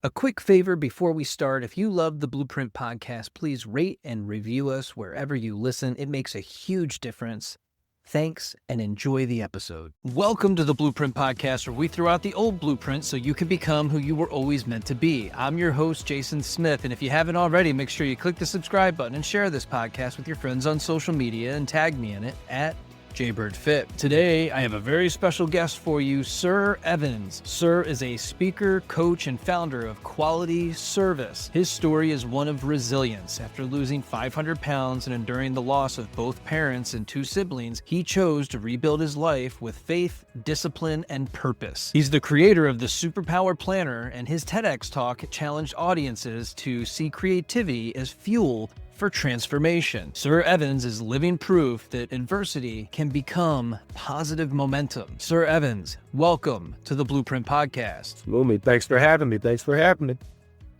A quick favor before we start, if you love the Blueprint podcast, please rate and review us wherever you listen. It makes a huge difference. Thanks and enjoy the episode. Welcome to the Blueprint podcast, where we throw out the old blueprint so you can become who you were always meant to be. I'm your host, Jason Smith, and if you haven't already, make sure you click the subscribe button and share this podcast with your friends on social media and tag me in it at JBirdFit. Today, I have a very special guest for you, Sir Evans. Sir is a speaker, coach, and founder of Quality Service. His story is one of resilience. After losing 500 pounds and enduring the loss of both parents and 2 siblings, he chose to rebuild his life with faith, discipline, and purpose. He's the creator of the Superpower Planner, and his TEDx talk challenged audiences to see creativity as fuel for transformation. Sir Evans is living proof that adversity can become positive momentum. Sir Evans, welcome to the Blueprint Podcast. Lumi, thanks for having me.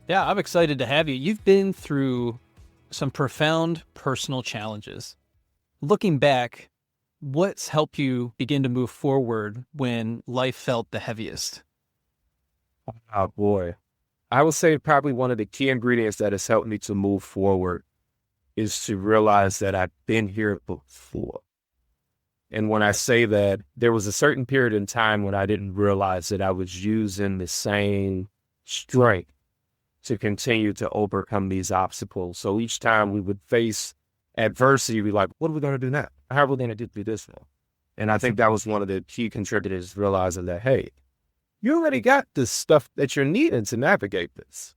Yeah, I'm excited to have you. You've been through some profound personal challenges. Looking back, what's helped you begin to move forward when life felt the heaviest? Oh boy. I would say probably one of the key ingredients that has helped me to move forward is to realize that I've been here before. And when I say that, there was a certain period in time when I didn't realize that I was using the same strength to continue to overcome these obstacles. So each time we would face adversity, we're like, what are we going to do now? How are we going to do this now? And I think that was one of the key contributors, realizing that, hey, you already got the stuff that you're needing to navigate this.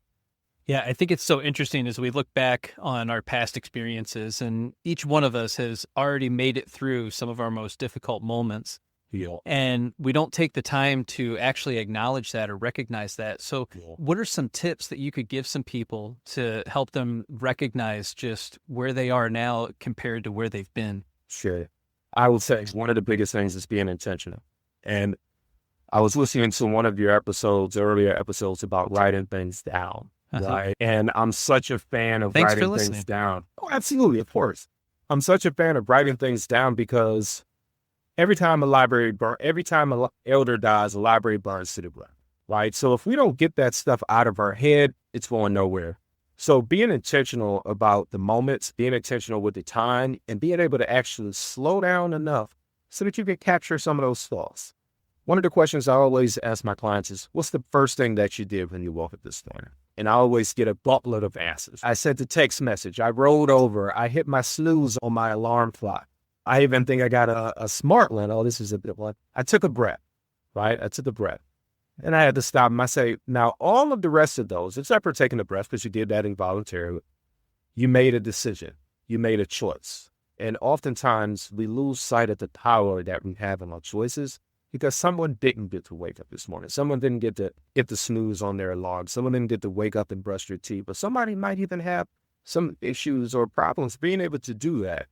Yeah, I think it's so interesting as we look back on our past experiences, and each one of us has already made it through some of our most difficult moments. Yeah. And we don't take the time to actually acknowledge that or recognize that. So what are some tips that you could give some people to help them recognize just where they are now compared to where they've been? Sure. I would say one of the biggest things is being intentional. And I was listening to one of your earlier episodes about writing things down. Right. And I'm such a fan of writing things down. Oh, absolutely. Of course. I'm such a fan of writing things down because every time an elder dies, a library burns to the ground. Right. So if we don't get that stuff out of our head, it's going nowhere. So being intentional about the moments, being intentional with the time, and being able to actually slow down enough so that you can capture some of those thoughts. One of the questions I always ask my clients is, what's the first thing that you did when you woke up this morning? And I always get a buttload of answers. I sent a text message. I rolled over. I hit my snooze on my alarm clock. I even think I got a smart one. Oh, this is a bit one. I took a breath, right? I took a breath. And I had to stop and I say, now all of the rest of those, except for taking a breath, because you did that involuntarily, you made a decision. You made a choice. And oftentimes we lose sight of the power that we have in our choices, because someone didn't get to wake up this morning. Someone didn't get to hit the snooze on their alarm. Someone didn't get to wake up and brush their teeth. But somebody might even have some issues or problems. Being able to do that,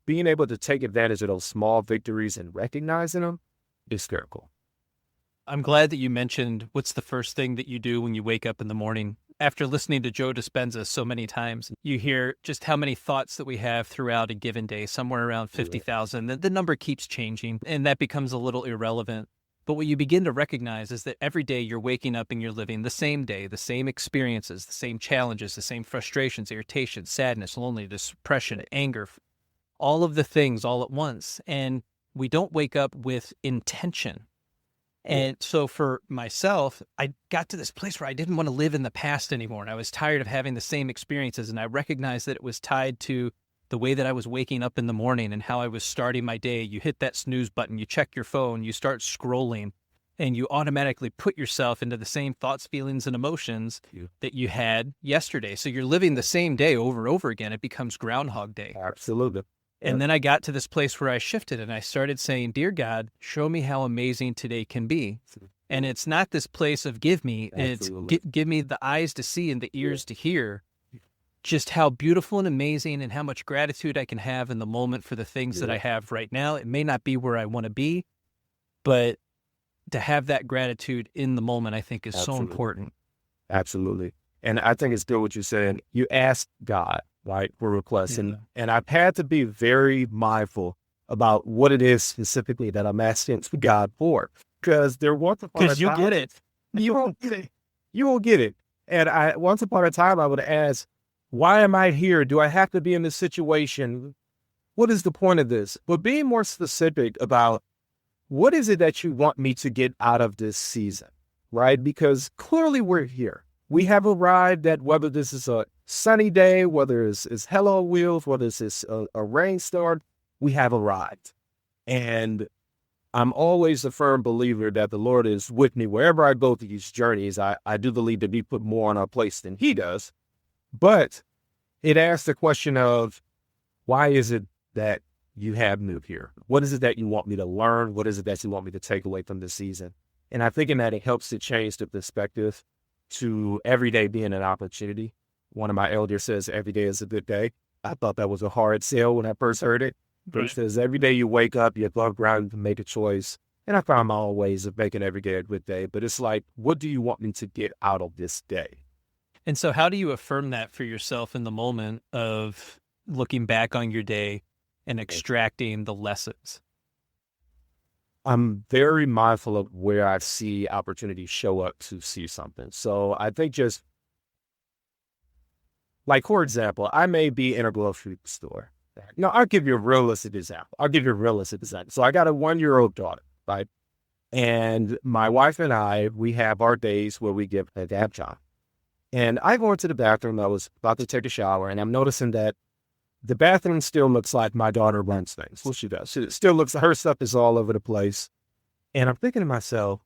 being able to take advantage of those small victories and recognizing them is critical. I'm glad that you mentioned what's the first thing that you do when you wake up in the morning. After listening to Joe Dispenza so many times, you hear just how many thoughts that we have throughout a given day, somewhere around 50,000. The number keeps changing, and that becomes a little irrelevant. But what you begin to recognize is that every day you're waking up and you're living the same day, the same experiences, the same challenges, the same frustrations, irritation, sadness, loneliness, depression, anger, all of the things all at once. And we don't wake up with intention. And so for myself, I got to this place where I didn't want to live in the past anymore. And I was tired of having the same experiences. And I recognized that it was tied to the way that I was waking up in the morning and how I was starting my day. You hit that snooze button, you check your phone, you start scrolling, and you automatically put yourself into the same thoughts, feelings, and emotions that you had yesterday. So you're living the same day over and over again. It becomes Groundhog Day. Absolutely. And then I got to this place where I shifted and I started saying, dear God, show me how amazing today can be. And it's not this place of give me, it's give me the eyes to see and the ears to hear just how beautiful and amazing and how much gratitude I can have in the moment for the things that I have right now. It may not be where I want to be, but to have that gratitude in the moment, I think is so important. Absolutely. And I think it's good what you're saying. You ask God, right, for requests. And I've had to be very mindful about what it is specifically that I'm asking God for. Because there was a part of you get it. You won't get it. You will get it. And once upon a time, I would ask, why am I here? Do I have to be in this situation? What is the point of this? But being more specific about what is it that you want me to get out of this season, right? Because clearly we're here. We have arrived at, whether this is a sunny day, whether it's hell on wheels, whether it's a rainstorm, we have arrived. And I'm always a firm believer that the Lord is with me wherever I go through these journeys. I do believe that we put more on our plates than he does. But it asks the question of, why is it that you have me here? What is it that you want me to learn? What is it that you want me to take away from this season? And I think in that it helps to change the perspective to every day being an opportunity. One of my elders says every day is a good day. I thought that was a hard sell when I first heard it. But it says every day you wake up, you above ground to make a choice. And I found my own ways of making every day a good day. But it's like, what do you want me to get out of this day? And so how do you affirm that for yourself in the moment of looking back on your day and extracting the lessons? I'm very mindful of where I see opportunities show up to see something. So I think just like, for example, I may be in a grocery store. No, I'll give you a realistic example. So I got a 1-year-old daughter, right? And my wife and I, we have our days where we give a nap time. And I go into the bathroom. I was about to take a shower, and I'm noticing that the bathroom still looks like my daughter runs things. Well, she does. She still looks, her stuff is all over the place. And I'm thinking to myself,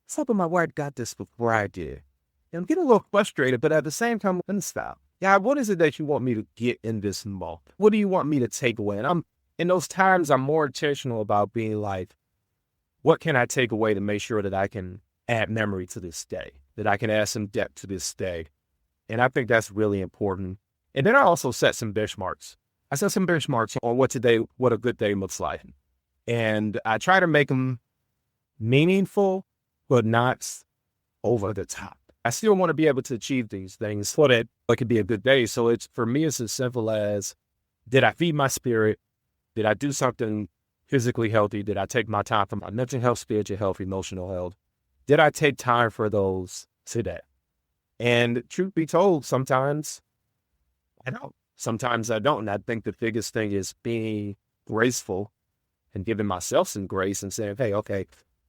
it's hoping my wife got this before I did. And I'm getting a little frustrated, but at the same time, I'm stop. God, what is it that you want me to get in this moment? What do you want me to take away? And in those times, I'm more intentional about being like, what can I take away to make sure that I can add memory to this day, that I can add some depth to this day? And I think that's really important. And then I also set some benchmarks. I set some benchmarks on what a good day looks like. And I try to make them meaningful, but not over the top. I still want to be able to achieve these things so that it could be a good day. So for me, it's as simple as, did I feed my spirit? Did I do something physically healthy? Did I take my time for my mental health, spiritual health, emotional health? Did I take time for those today? And truth be told, sometimes I don't. Sometimes I don't. And I think the biggest thing is being graceful and giving myself some grace and saying, hey, okay,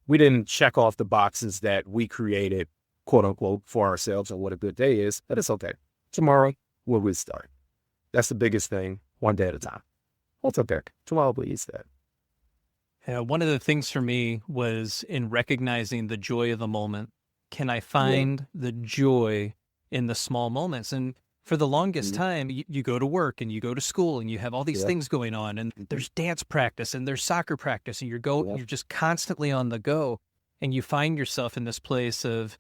we didn't check off the boxes that we created, quote unquote, for ourselves on what a good day is, but it's okay. Tomorrow we'll restart. That's the biggest thing, one day at a time. What's up there? Tomorrow we'll eat that. Yeah, one of the things for me was in recognizing the joy of the moment. Can I find the joy in the small moments? And for the longest time, you go to work and you go to school and you have all these things going on, and there's dance practice and there's soccer practice, and you're just constantly on the go, and you find yourself in this place of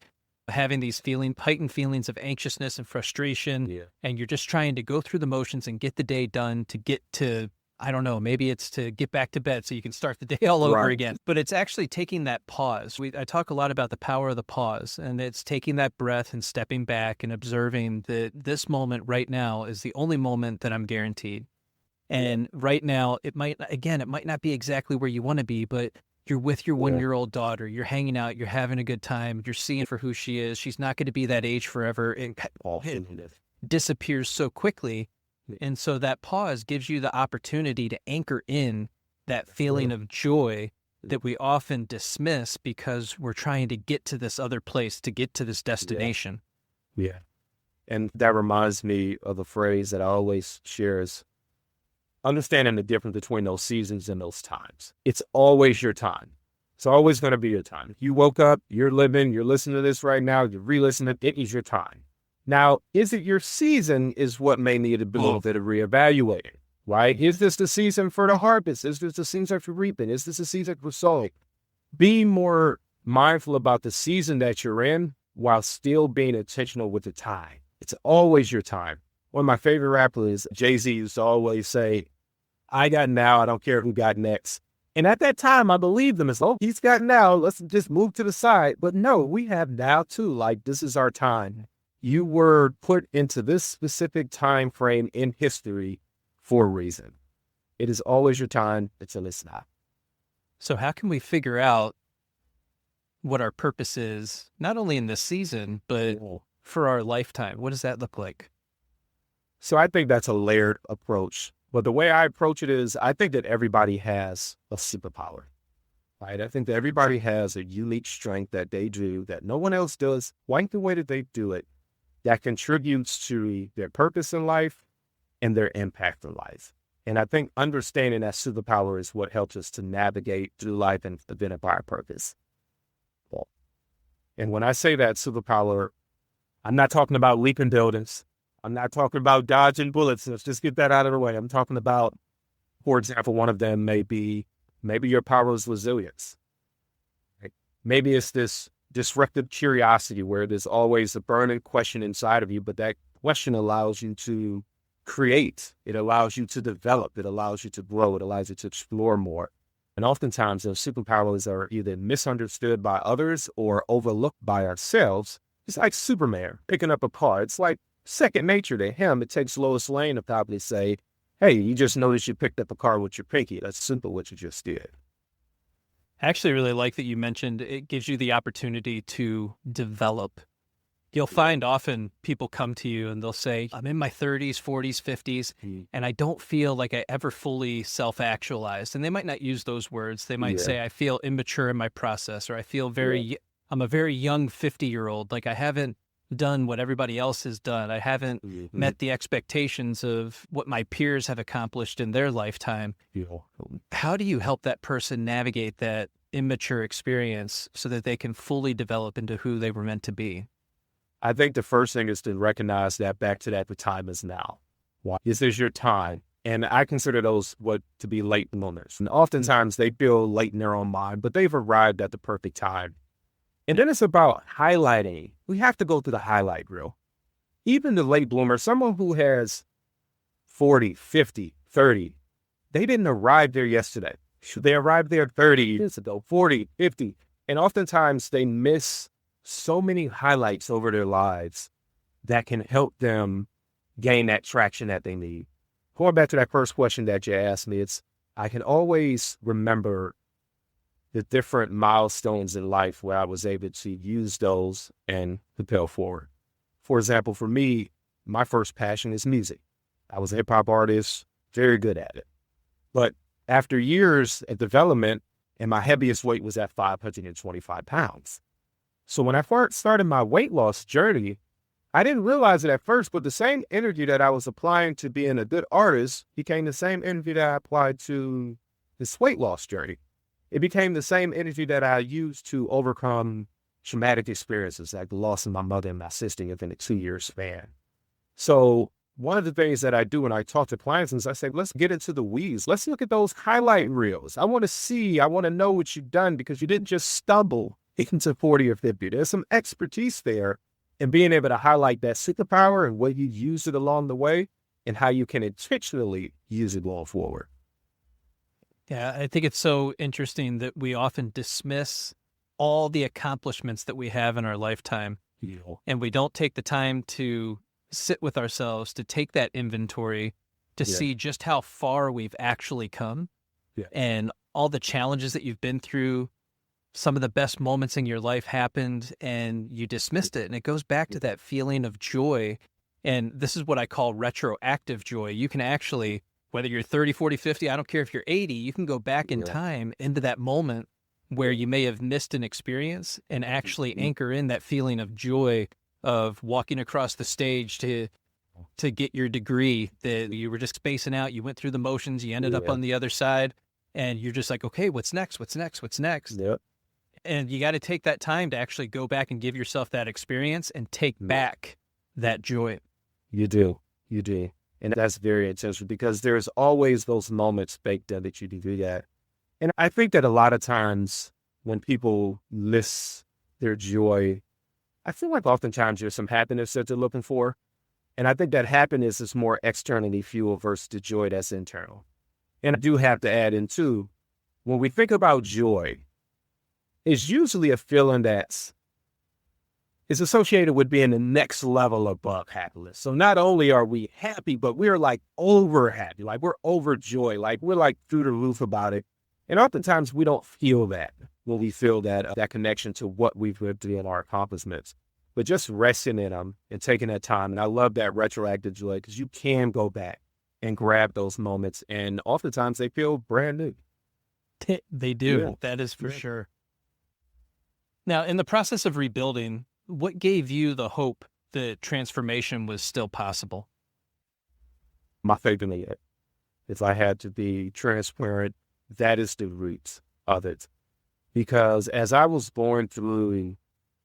having these heightened feelings of anxiousness and frustration, and you're just trying to go through the motions and get the day done to get to, I don't know, maybe it's to get back to bed so you can start the day all over again. But it's actually taking that pause. I talk a lot about the power of the pause, and it's taking that breath and stepping back and observing that this moment right now is the only moment that I'm guaranteed. And right now, it might not be exactly where you want to be, but you're with your 1-year-old daughter, you're hanging out, you're having a good time, you're seeing for who she is. She's not going to be that age forever. It disappears so quickly. And so that pause gives you the opportunity to anchor in that feeling of joy that we often dismiss because we're trying to get to this other place, to get to this destination. Yeah. And that reminds me of a phrase that I always share is understanding the difference between those seasons and those times. It's always your time. It's always going to be your time. You woke up, you're living, you're listening to this right now, you're re-listening, it is your time. Now, is it your season is what may need a little bit of reevaluating, right? Is this the season for the harvest? Is this the season for reaping? Is this the season for sowing? Be more mindful about the season that you're in while still being intentional with the time. It's always your time. One of my favorite rappers, Jay-Z, used to always say, I got now, I don't care who got next. And at that time, I believed them as, he's got now, let's just move to the side. But no, we have now too, like this is our time. You were put into this specific time frame in history for a reason. It is always your time until it's not. So how can we figure out what our purpose is, not only in this season, but for our lifetime? What does that look like? So I think that's a layered approach. But the way I approach it is I think that everybody has a superpower, right? I think that everybody has a unique strength that they do that no one else does, like the way that they do it, that contributes to their purpose in life and their impact in life. And I think understanding that superpower is what helps us to navigate through life and identify our purpose. And when I say that superpower, I'm not talking about leaping buildings. I'm not talking about dodging bullets. Let's just get that out of the way. I'm talking about, for example, one of them may be, maybe your power is resilience. Right? Maybe it's this disruptive curiosity where there's always a burning question inside of you, but that question allows you to create. It allows you to develop. It allows you to grow. It allows you to explore more. And oftentimes those superpowers are either misunderstood by others or overlooked by ourselves. It's like Superman picking up a car. It's like second nature to him. It takes Lois Lane to probably say, hey, you just noticed you picked up a car with your pinky. That's simple what you just did. I actually really like that you mentioned it gives you the opportunity to develop. You'll find often people come to you and they'll say, I'm in my 30s, 40s, 50s, and I don't feel like I ever fully self-actualized. And they might not use those words. They might say, I feel immature in my process, or I feel I'm a very young 50-year-old. Like I haven't done what everybody else has done. I haven't met the expectations of what my peers have accomplished in their lifetime. How do you help that person navigate that immature experience so that they can fully develop into who they were meant to be? I think the first thing is to recognize that back to that the time is now. This is your time. And I consider those to be late bloomers. And oftentimes they feel late in their own mind, but they've arrived at the perfect time. And then it's about highlighting. We have to go through the highlight reel. Even the late bloomer, someone who has 40, 50, 30, they didn't arrive there yesterday. They arrived there 30 years ago, 40, 50. And oftentimes they miss so many highlights over their lives that can help them gain that traction that they need. Going back to that first question that you asked me, I can always remember the different milestones in life where I was able to use those and propel forward. For example, for me, my first passion is music. I was a hip hop artist, very good at it. But after years of development, and my heaviest weight was at 525 pounds. So when I first started my weight loss journey, I didn't realize it at first, but the same energy that I was applying to being a good artist became the same energy that I applied to this weight loss journey. It became the same energy that I used to overcome traumatic experiences like the loss of my mother and my sister within a 2-year span. So one of the things that I do when I talk to clients is I say, let's get into the weeds. Let's look at those highlight reels. I want to know what you've done because you didn't just stumble into 40 or 50. There's some expertise there in being able to highlight that superpower and what you use it along the way and how you can intentionally use it going forward. Yeah, I think it's so interesting that we often dismiss all the accomplishments that we have in our lifetime. And we don't take the time to sit with ourselves, to take that inventory, to see just how far we've actually come and all the challenges that you've been through. Some of the best moments in your life happened and you dismissed it. And it goes back to that feeling of joy. And this is what I call retroactive joy. You can actually, whether you're 30, 40, 50, I don't care if you're 80, you can go back in time into that moment where you may have missed an experience and actually anchor in that feeling of joy of walking across the stage to get your degree that you were just spacing out. You went through the motions, you ended up on the other side, and you're just like, okay, what's next? What's next? What's next? Yep. And you got to take that time to actually go back and give yourself that experience and take back that joy. You do. And that's very intentional because there's always those moments baked in that you do that. And I think that a lot of times when people list their joy, I feel like oftentimes there's some happiness that they're looking for. And I think that happiness is more externally fueled versus the joy that's internal. And I do have to add in too, when we think about joy, it's usually a feeling that's associated with being the next level above happiness. So not only are we happy, but we're like over happy, like we're overjoyed, like we're like through the roof about it. And oftentimes we don't feel that when we feel that that connection to what we've lived through and our accomplishments. But just resting in them and taking that time. And I love that retroactive joy because you can go back and grab those moments. And oftentimes they feel brand new. They do. Yeah. That is for sure. Now, in the process of rebuilding, what gave you the hope that transformation was still possible? My faith in it. If I had to be transparent, that is the roots of it. Because as I was born through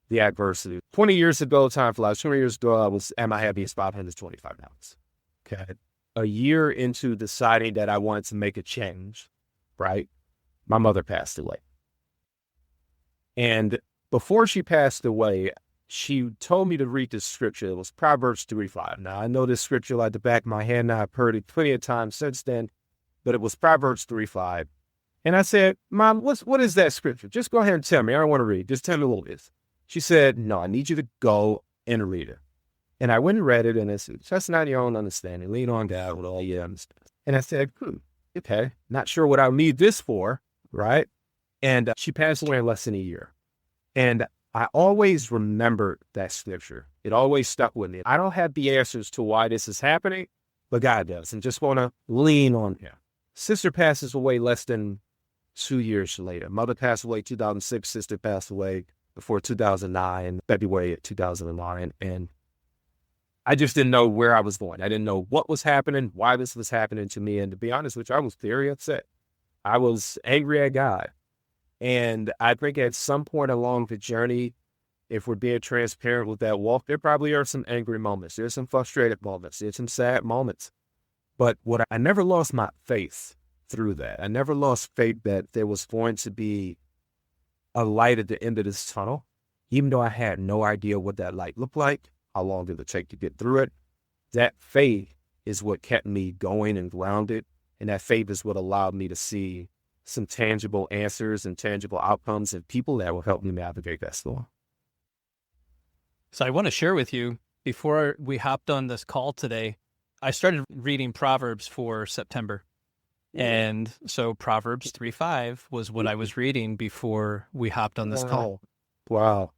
the adversity, 20 years ago, time flies, 20 years ago, I was at my heaviest 525 pounds. Okay. A year into deciding that I wanted to make a change, right? My mother passed away. And before she passed away, she told me to read this scripture. It was Proverbs 3:5. Now, I know this scripture like the back of my hand. Now, I've heard it plenty of times since then, but it was Proverbs 3:5. And I said, Mom, what is that scripture? Just go ahead and tell me. I don't want to read. Just tell me what it is. She said, no, I need you to go and read it. And I went and read it, and it said, trust not your own understanding. Lean on God with all your understanding. And I said, okay, not sure what I'll need this for, right? And she passed away in less than a year. And I always remembered that scripture. It always stuck with me. I don't have the answers to why this is happening, but God does, and just want to lean on him. Sister passes away less than 2 years later. Mother passed away 2006. Sister passed away before 2009, February of 2009. And I just didn't know where I was going. I didn't know what was happening, why this was happening to me. And to be honest with you, I was very upset. I was angry at God. And I think at some point along the journey, if we're being transparent with that walk, there probably are some angry moments. There's some frustrated moments. There's some sad moments. But I never lost my faith through that. I never lost faith that there was going to be a light at the end of this tunnel, even though I had no idea what that light looked like, how long did it take to get through it. That faith is what kept me going and grounded. And that faith is what allowed me to see some tangible answers and tangible outcomes and people that will help me navigate that storm. So I want to share with you, before we hopped on this call today, I started reading Proverbs for September. And so Proverbs 3:5 was what I was reading before we hopped on this call. Wow.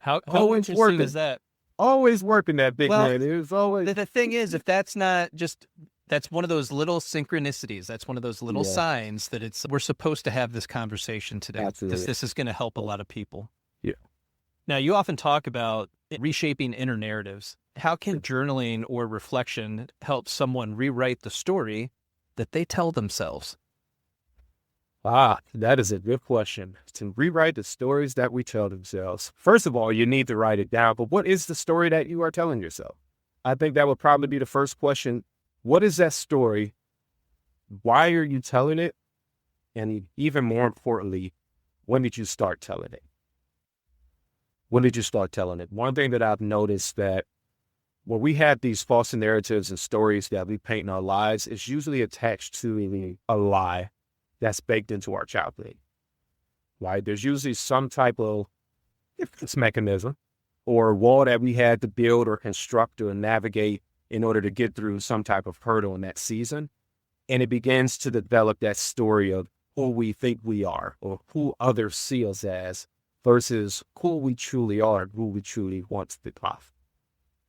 How Always interesting working. is that? Always working that big man. It was always. The thing is, if that's not just, that's one of those little synchronicities. That's one of those little signs that we're supposed to have this conversation today. Absolutely. This is going to help a lot of people. Yeah. Now, you often talk about reshaping inner narratives. How can journaling or reflection help someone rewrite the story that they tell themselves? That is a good question. To rewrite the stories that we tell themselves. First of all, you need to write it down. But what is the story that you are telling yourself? I think that would probably be the first question. What is that story? Why are you telling it? And even more importantly, when did you start telling it? When did you start telling it? One thing that I've noticed that when we have these false narratives and stories that we paint in our lives, it's usually attached to a lie that's baked into our childhood, right? There's usually some type of defense mechanism or wall that we had to build or construct or navigate in order to get through some type of hurdle in that season. And it begins to develop that story of who we think we are or who others see us as versus who we truly are and who we truly want to become.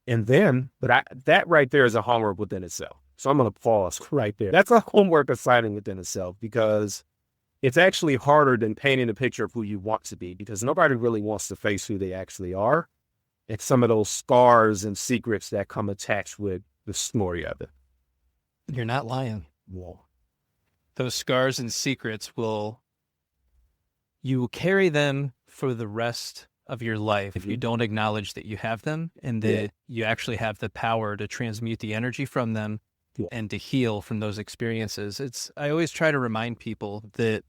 And then, that right there is a homework within itself. So I'm going to pause right there. That's a homework assignment within itself because it's actually harder than painting a picture of who you want to be because nobody really wants to face who they actually are. It's some of those scars and secrets that come attached with the story of it. You're not lying. Whoa. Those scars and secrets you will carry them for the rest of your life if you don't acknowledge that you have them and that you actually have the power to transmute the energy from them and to heal from those experiences. I always try to remind people that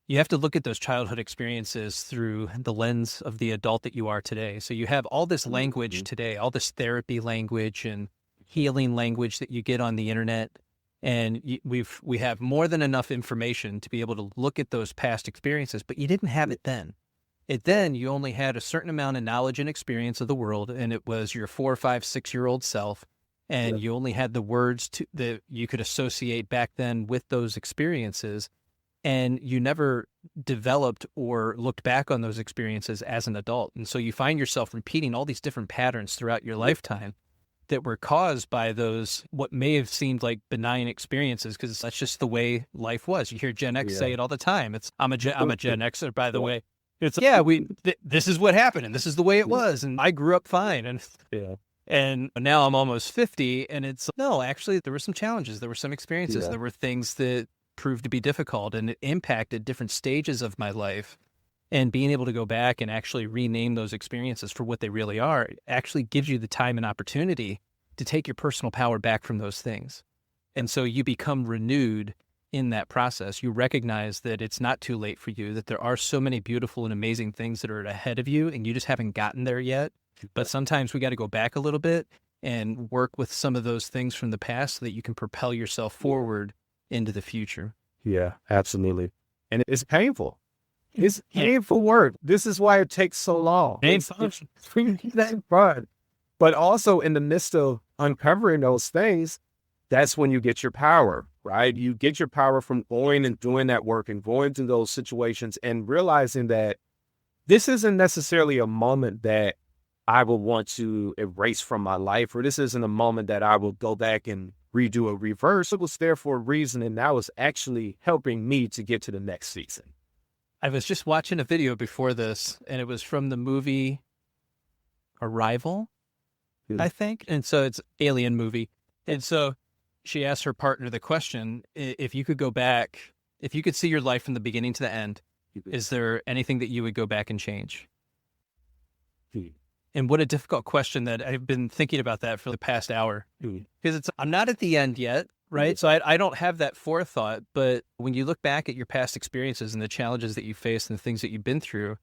you have to look at those childhood experiences through the lens of the adult that you are today. So you have all this language today, all this therapy language and healing language that you get on the internet. And we have more than enough information to be able to look at those past experiences, but you didn't have it then. Then you only had a certain amount of knowledge and experience of the world, and it was your 4, 5, 6-year-old self, and you only had the words that you could associate back then with those experiences. and you never developed or looked back on those experiences as an adult. And so you find yourself repeating all these different patterns throughout your lifetime that were caused by those, what may have seemed like benign experiences, because that's just the way life was. You hear Gen X say it all the time. I'm a Gen Xer, by the way. It's this is what happened, and this is the way it was, and I grew up fine, and now I'm almost 50, and it's no, actually there were some challenges, there were some experiences, there were things that proved to be difficult, and it impacted different stages of my life. And being able to go back and actually rename those experiences for what they really are actually gives you the time and opportunity to take your personal power back from those things. And so you become renewed in that process. You recognize that it's not too late for you, that there are so many beautiful and amazing things that are ahead of you, and you just haven't gotten there yet. But sometimes we got to go back a little bit and work with some of those things from the past so that you can propel yourself forward into the future. Yeah, absolutely. And it's painful. It's painful work. This is why it takes so long. It's fun. But also in the midst of uncovering those things, that's when you get your power, right? You get your power from going and doing that work and going through those situations and realizing that this isn't necessarily a moment that I will want to erase from my life, or this isn't a moment that I will go back and redo a reverse. It was there for a reason, and that was actually helping me to get to the next season. I was just watching a video before this, and it was from the movie Arrival, I think. And so it's alien movie. And so she asked her partner the question, if you could go back, if you could see your life from the beginning to the end, is there anything that you would go back and change? And what a difficult question that I've been thinking about that for the past hour. Because I'm not at the end yet. Right. So I don't have that forethought. But when you look back at your past experiences and the challenges that you faced and the things that you've been through,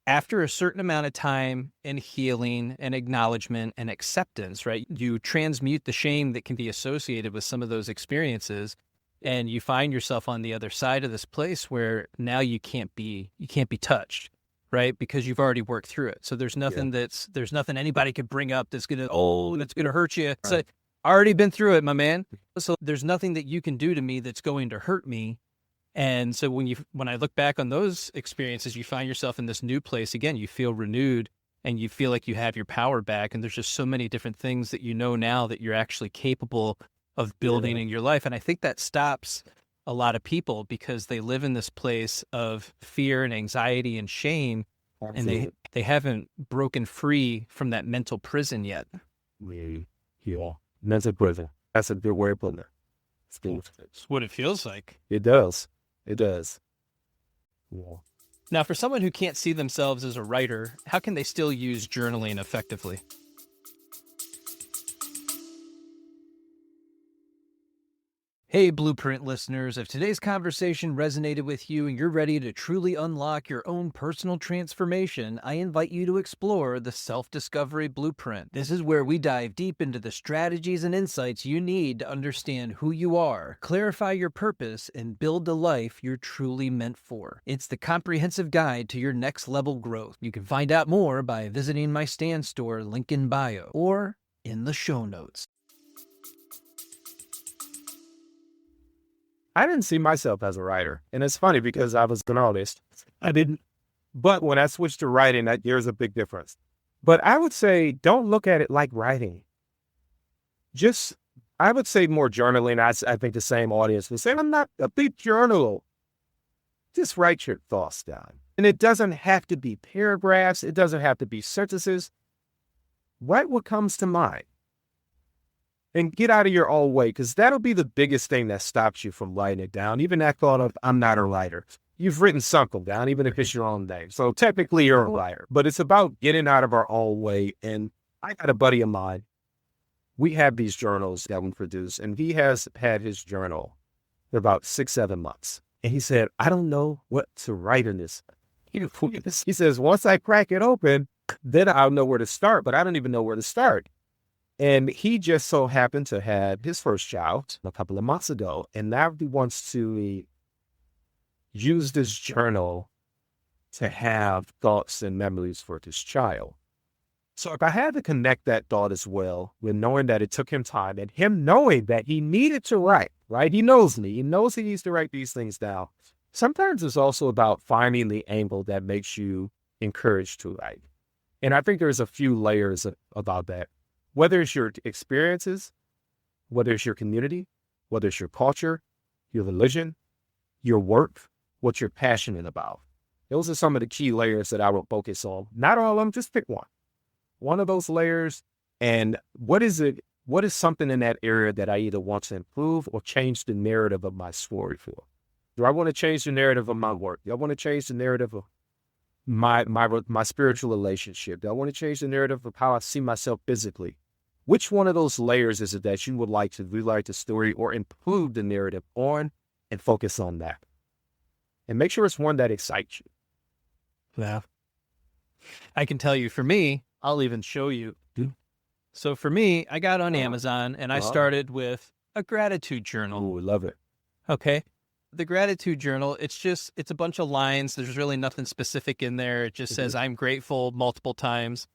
after a certain amount of time and healing and acknowledgement and acceptance, right, you transmute the shame that can be associated with some of those experiences. And you find yourself on the other side of this place where now you can't be touched. Right. Because you've already worked through it. So there's nothing there's nothing anybody could bring up that's going to hurt you. Right. So, already been through it, my man. So there's nothing that you can do to me that's going to hurt me. And so when I look back on those experiences, you find yourself in this new place again. You feel renewed and you feel like you have your power back. And there's just so many different things that you know now that you're actually capable of building in your life. And I think that stops a lot of people because they live in this place of fear and anxiety and shame. Absolutely. And they haven't broken free from that mental prison yet. Yeah. Mental prison. That's a good way of putting it. It's what it feels like. It does. It does. Yeah. Now, for someone who can't see themselves as a writer, how can they still use journaling effectively? Hey, Blueprint listeners, if today's conversation resonated with you and you're ready to truly unlock your own personal transformation, I invite you to explore the Self-Discovery Blueprint. This is where we dive deep into the strategies and insights you need to understand who you are, clarify your purpose, and build the life you're truly meant for. It's the comprehensive guide to your next level growth. You can find out more by visiting my Stan store, link in bio, or in the show notes. I didn't see myself as a writer. And it's funny because I was an artist. I didn't. But when I switched to writing, there's a big difference. But I would say, don't look at it like writing. I would say more journaling. I think the same audience would say, I'm not a big journaler. Just write your thoughts down. And it doesn't have to be paragraphs. It doesn't have to be sentences. Write what comes to mind. And get out of your own way, because that'll be the biggest thing that stops you from writing it down. Even that thought of, I'm not a writer. You've written something down, even if it's your own name. So technically you're a writer. But it's about getting out of our own way. And I got a buddy of mine. We have these journals that we produce, and he has had his journal for about 6-7 months. And he said, I don't know what to write in this. He says, once I crack it open, then I'll know where to start, but I don't even know where to start. And he just so happened to have his first child a couple of months ago. And now he wants to use this journal to have thoughts and memories for this child. So if I had to connect that thought as well with knowing that it took him time and him knowing that he needed to write, right? He knows me. He knows he needs to write these things down. Sometimes it's also about finding the angle that makes you encouraged to write. And I think there's a few layers about that. Whether it's your experiences, whether it's your community, whether it's your culture, your religion, your work, what you're passionate about. Those are some of the key layers that I will focus on. Not all of them, just pick one. One of those layers, and what is something in that area that I either want to improve or change the narrative of my story for? Do I want to change the narrative of my work? Do I want to change the narrative of my spiritual relationship? Do I want to change the narrative of how I see myself physically? Which one of those layers is it that you would like to rewrite the story or improve the narrative on, and focus on that? And make sure it's one that excites you. Yeah. I can tell you, for me, I'll even show you. So for me, I got on Amazon and I started with a gratitude journal. Oh, we love it. Okay. The gratitude journal, it's a bunch of lines. There's really nothing specific in there. It just says, I'm grateful multiple times,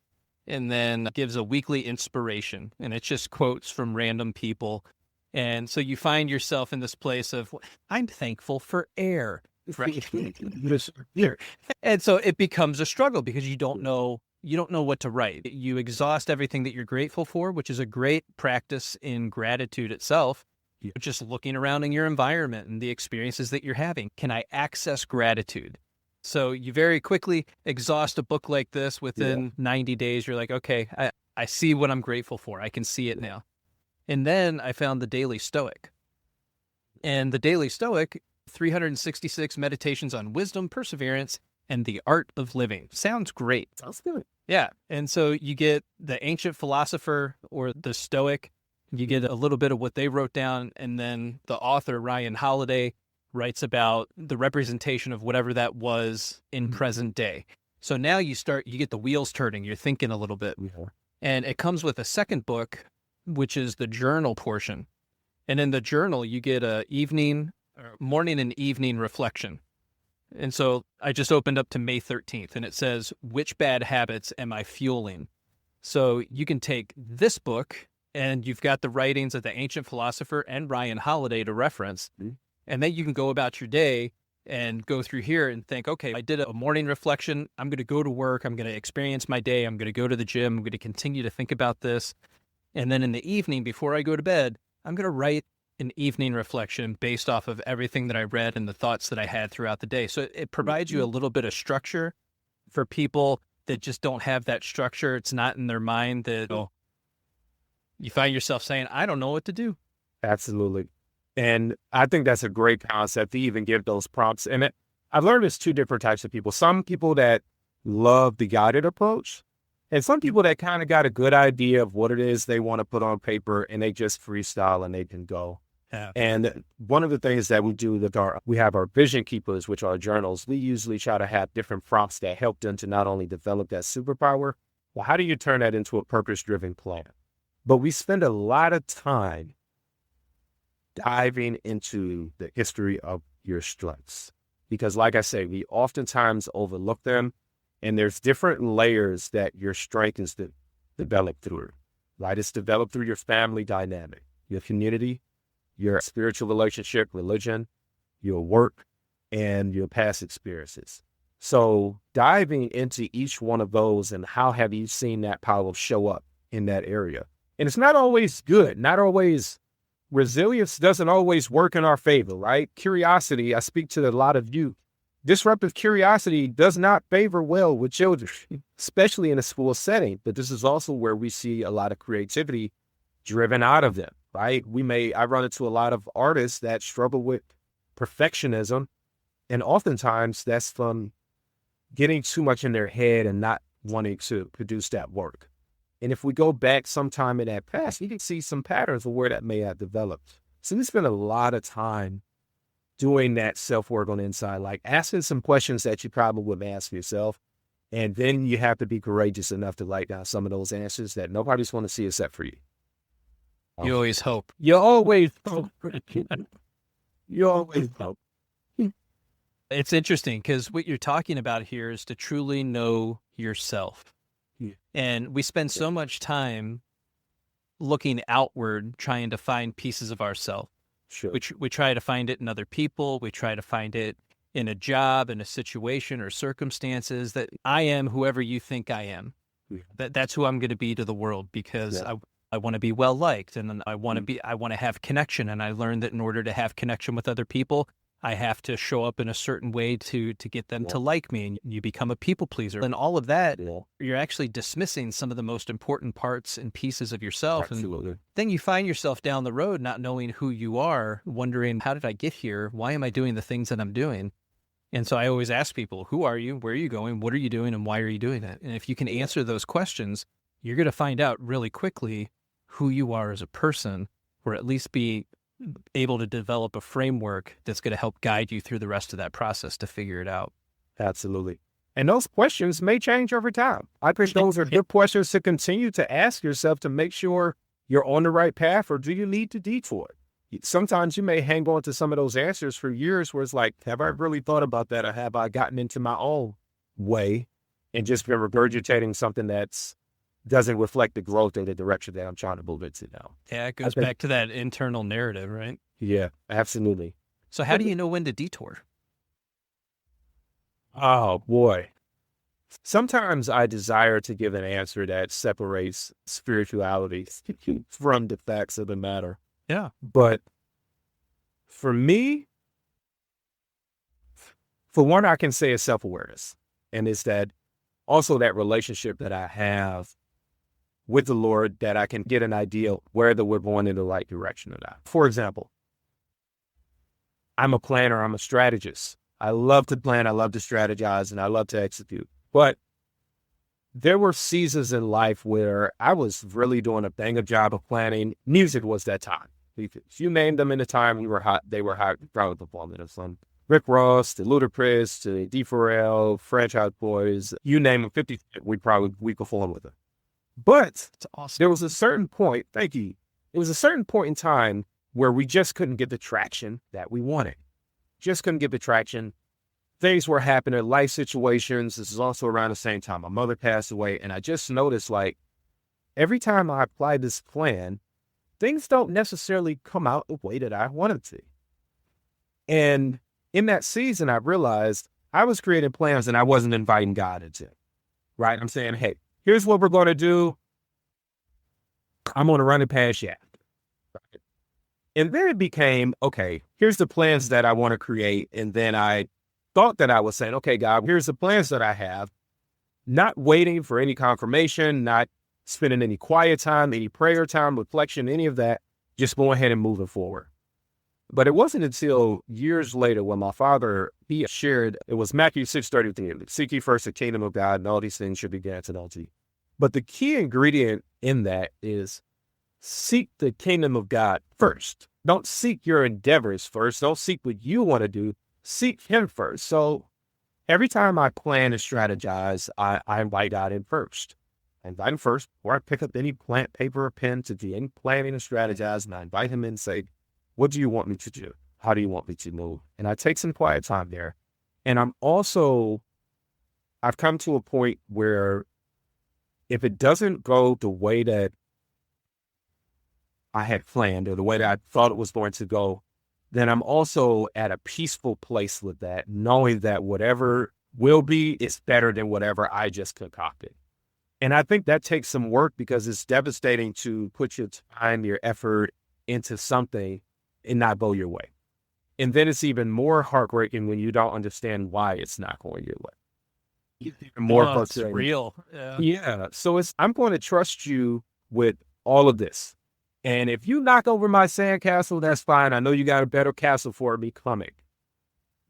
and then gives a weekly inspiration. And it's just quotes from random people. And so you find yourself in this place of, I'm thankful for air. Right. And so it becomes a struggle because you don't know what to write. You exhaust everything that you're grateful for, which is a great practice in gratitude itself. You're just looking around in your environment and the experiences that you're having. Can I access gratitude? So you very quickly exhaust a book like this within 90 days. You're like, okay, I see what I'm grateful for. I can see it now. And then I found the Daily Stoic. And the Daily Stoic, 366 meditations on wisdom, perseverance, and the art of living. Sounds great. Sounds good. Yeah. And so you get the ancient philosopher or the Stoic, you get a little bit of what they wrote down, and then the author, Ryan Holiday, writes about the representation of whatever that was in present day. So now you get the wheels turning, you're thinking a little bit. Yeah. And it comes with a second book, which is the journal portion. And in the journal, you get morning and evening reflection. And so I just opened up to May 13th, and it says, which bad habits am I fueling? So you can take this book, and you've got the writings of the ancient philosopher and Ryan Holiday to reference. Mm-hmm. And then you can go about your day and go through here and think, okay, I did a morning reflection. I'm going to go to work. I'm going to experience my day. I'm going to go to the gym. I'm going to continue to think about this. And then in the evening, before I go to bed, I'm going to write an evening reflection based off of everything that I read and the thoughts that I had throughout the day. So it provides you a little bit of structure for people that just don't have that structure. It's not in their mind that you find yourself saying, I don't know what to do. Absolutely. And I think that's a great concept to even give those prompts. And I've learned there's two different types of people. Some people that love the guided approach, and some people that kind of got a good idea of what it is they want to put on paper, and they just freestyle and they can go. Yeah. And one of the things that we do we have our vision keepers, which are journals. We usually try to have different prompts that help them to not only develop that superpower, well, how do you turn that into a purpose-driven plan? But we spend a lot of time diving into the history of your strengths, because like I say, we oftentimes overlook them, and there's different layers that your strength is developed through, right? It's developed through your family dynamic, your community, your spiritual relationship, religion, your work, and your past experiences. So diving into each one of those, and how have you seen that power show up in that area? And it's not always good, not always. Resilience doesn't always work in our favor, right? Curiosity, I speak to a lot of youth. Disruptive curiosity does not favor well with children, especially in a school setting. But this is also where we see a lot of creativity driven out of them, right? I run into a lot of artists that struggle with perfectionism, and oftentimes that's from getting too much in their head and not wanting to produce that work. And if we go back sometime in that past, you can see some patterns of where that may have developed. So we spend a lot of time doing that self-work on the inside, like asking some questions that you probably wouldn't ask yourself. And then you have to be courageous enough to write down some of those answers that nobody's going to see except for you. You always hope. You always hope. You always hope. It's interesting because what you're talking about here is to truly know yourself. Yeah. And we spend so much time looking outward, trying to find pieces of ourselves. Sure. We try to find it in other people. We try to find it in a job, in a situation or circumstances, that I am whoever you think I am. Yeah. That's who I'm going to be to the world, because Yeah. I want to be well liked, and I want to Mm. I want to have connection. And I learned that in order to have connection with other people, I have to show up in a certain way to get them Yeah. to like me, and you become a people pleaser. And all of that, Yeah. you're actually dismissing some of the most important parts and pieces of yourself. And Absolutely. then you find yourself down the road not knowing who you are, wondering, how did I get here? Why am I doing the things that I'm doing? And so I always ask people, who are you? Where are you going? What are you doing? And why are you doing it? And if you can answer those questions, you're going to find out really quickly who you are as a person, or at least be able to develop a framework that's going to help guide you through the rest of that process to figure it out. Absolutely. And those questions may change over time. I think those are good questions to continue to ask yourself to make sure you're on the right path, or do you need to detour? Sometimes you may hang on to some of those answers for years where it's like, have I really thought about that, or have I gotten into my own way and just been regurgitating something that's doesn't reflect the growth and the direction that I'm trying to move into now? Yeah, it goes back to that internal narrative, right? Yeah, absolutely. So how do you know when to detour? Oh, boy. Sometimes I desire to give an answer that separates spirituality from the facts of the matter. Yeah. But for me, for one, I can say it's self-awareness. And it's that also that relationship that I have with the Lord, that I can get an idea whether we're going in the right direction or not. For example, I'm a planner, I'm a strategist. I love to plan, I love to strategize, and I love to execute. But there were seasons in life where I was really doing a bang-up job of planning. Music was that time. If you named them in the time we were hot, they were hot, probably performing. From Rick Ross to Ludacris to D. Pharrell, Franchise Boys, you name them, 50, we performed with them. But It's awesome. there was a certain point, thank you, there was a certain point in time where we just couldn't get the traction that we wanted. Just couldn't get the traction. Things were happening, life situations. This is also around the same time my mother passed away. And I just noticed, like, every time I apply this plan, things don't necessarily come out the way that I wanted to. And in that season, I realized I was creating plans and I wasn't inviting God into it, right? I'm saying, hey, here's what we're going to do. I'm going to run it past you. Right? And then it became, okay, here's the plans that I want to create. And then I thought that I was saying, okay, God, here's the plans that I have, not waiting for any confirmation, not spending any quiet time, any prayer time, reflection, any of that, just going ahead and moving forward. But it wasn't until years later when my father, he shared, it was Matthew 6:33, seek ye first the kingdom of God, and all these things should be added unto you. But the key ingredient in that is seek the kingdom of God first. Don't seek your endeavors first. Don't seek what you want to do. Seek him first. So every time I plan and strategize, I invite God in first. I invite him first, or I pick up any paper or pen to do any planning and strategize, and I invite him in and say, what do you want me to do? How do you want me to move? And I take some quiet time there. And I've come to a point where if it doesn't go the way that I had planned or the way that I thought it was going to go, then I'm also at a peaceful place with that, knowing that whatever will be is better than whatever I just concocted. And I think that takes some work, because it's devastating to put your time, your effort into something and not go your way. And then it's even more heartbreaking when you don't understand why it's not going your way. It's even more frustrating. It's real. Yeah. So I'm going to trust you with all of this. And if you knock over my sandcastle, that's fine. I know you got a better castle for me coming.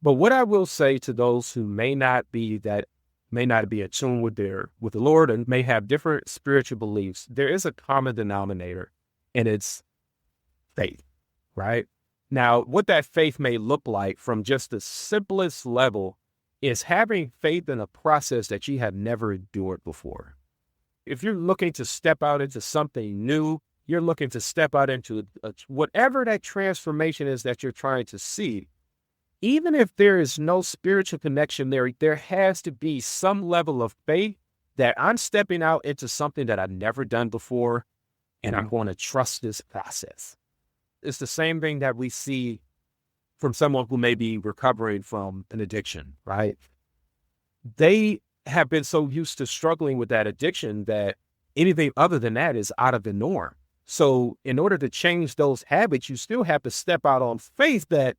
But what I will say to those who may not be in tune with the Lord and may have different spiritual beliefs, there is a common denominator, and it's faith, right? Now, what that faith may look like from just the simplest level is having faith in a process that you have never endured before. If you're looking to step out into something new, you're looking to step out into whatever that transformation is that you're trying to see, even if there is no spiritual connection there has to be some level of faith that I'm stepping out into something that I've never done before, and I'm going to trust this process. It's the same thing that we see from someone who may be recovering from an addiction, right? They have been so used to struggling with that addiction that anything other than that is out of the norm. So in order to change those habits, you still have to step out on faith that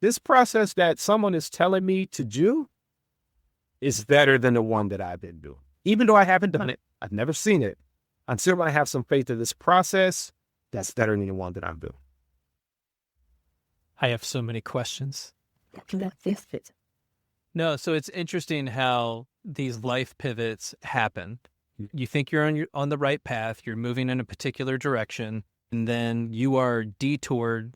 this process that someone is telling me to do is better than the one that I've been doing. Even though I haven't done it, I've never seen it. Until I have some faith in this process, that's better than the one that I'm doing. I have so many questions. No, so it's interesting how these life pivots happen. You think you're on the right path, you're moving in a particular direction, and then you are detoured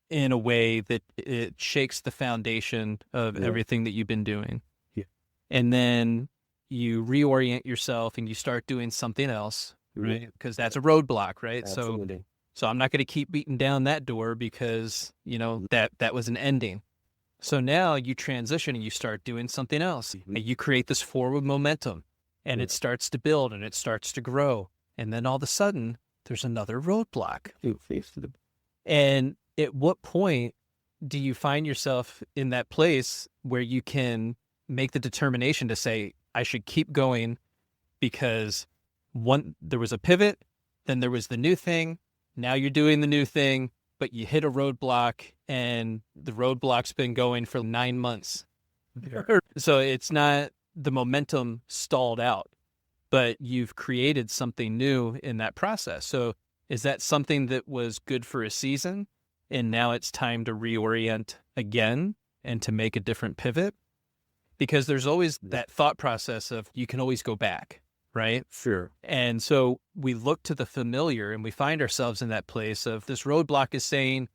in a way that it shakes the foundation of everything that you've been doing. Yeah. And then you reorient yourself and you start doing something else, right? Because that's a roadblock, right? Absolutely. So I'm not going to keep beating down that door because, that was an ending. So now you transition and you start doing something else. And you create this forward momentum and it starts to build and it starts to grow. And then all of a sudden there's another roadblock. And at what point do you find yourself in that place where you can make the determination to say, I should keep going because there was a pivot, then there was the new thing. Now you're doing the new thing, but you hit a roadblock and the roadblock's been going for 9 months. Yeah. So it's not the momentum stalled out, but you've created something new in that process. So is that something that was good for a season and now it's time to reorient again and to make a different pivot? Because there's always that thought process of you can always go back, right? Sure. And so we look to the familiar and we find ourselves in that place of this roadblock is saying,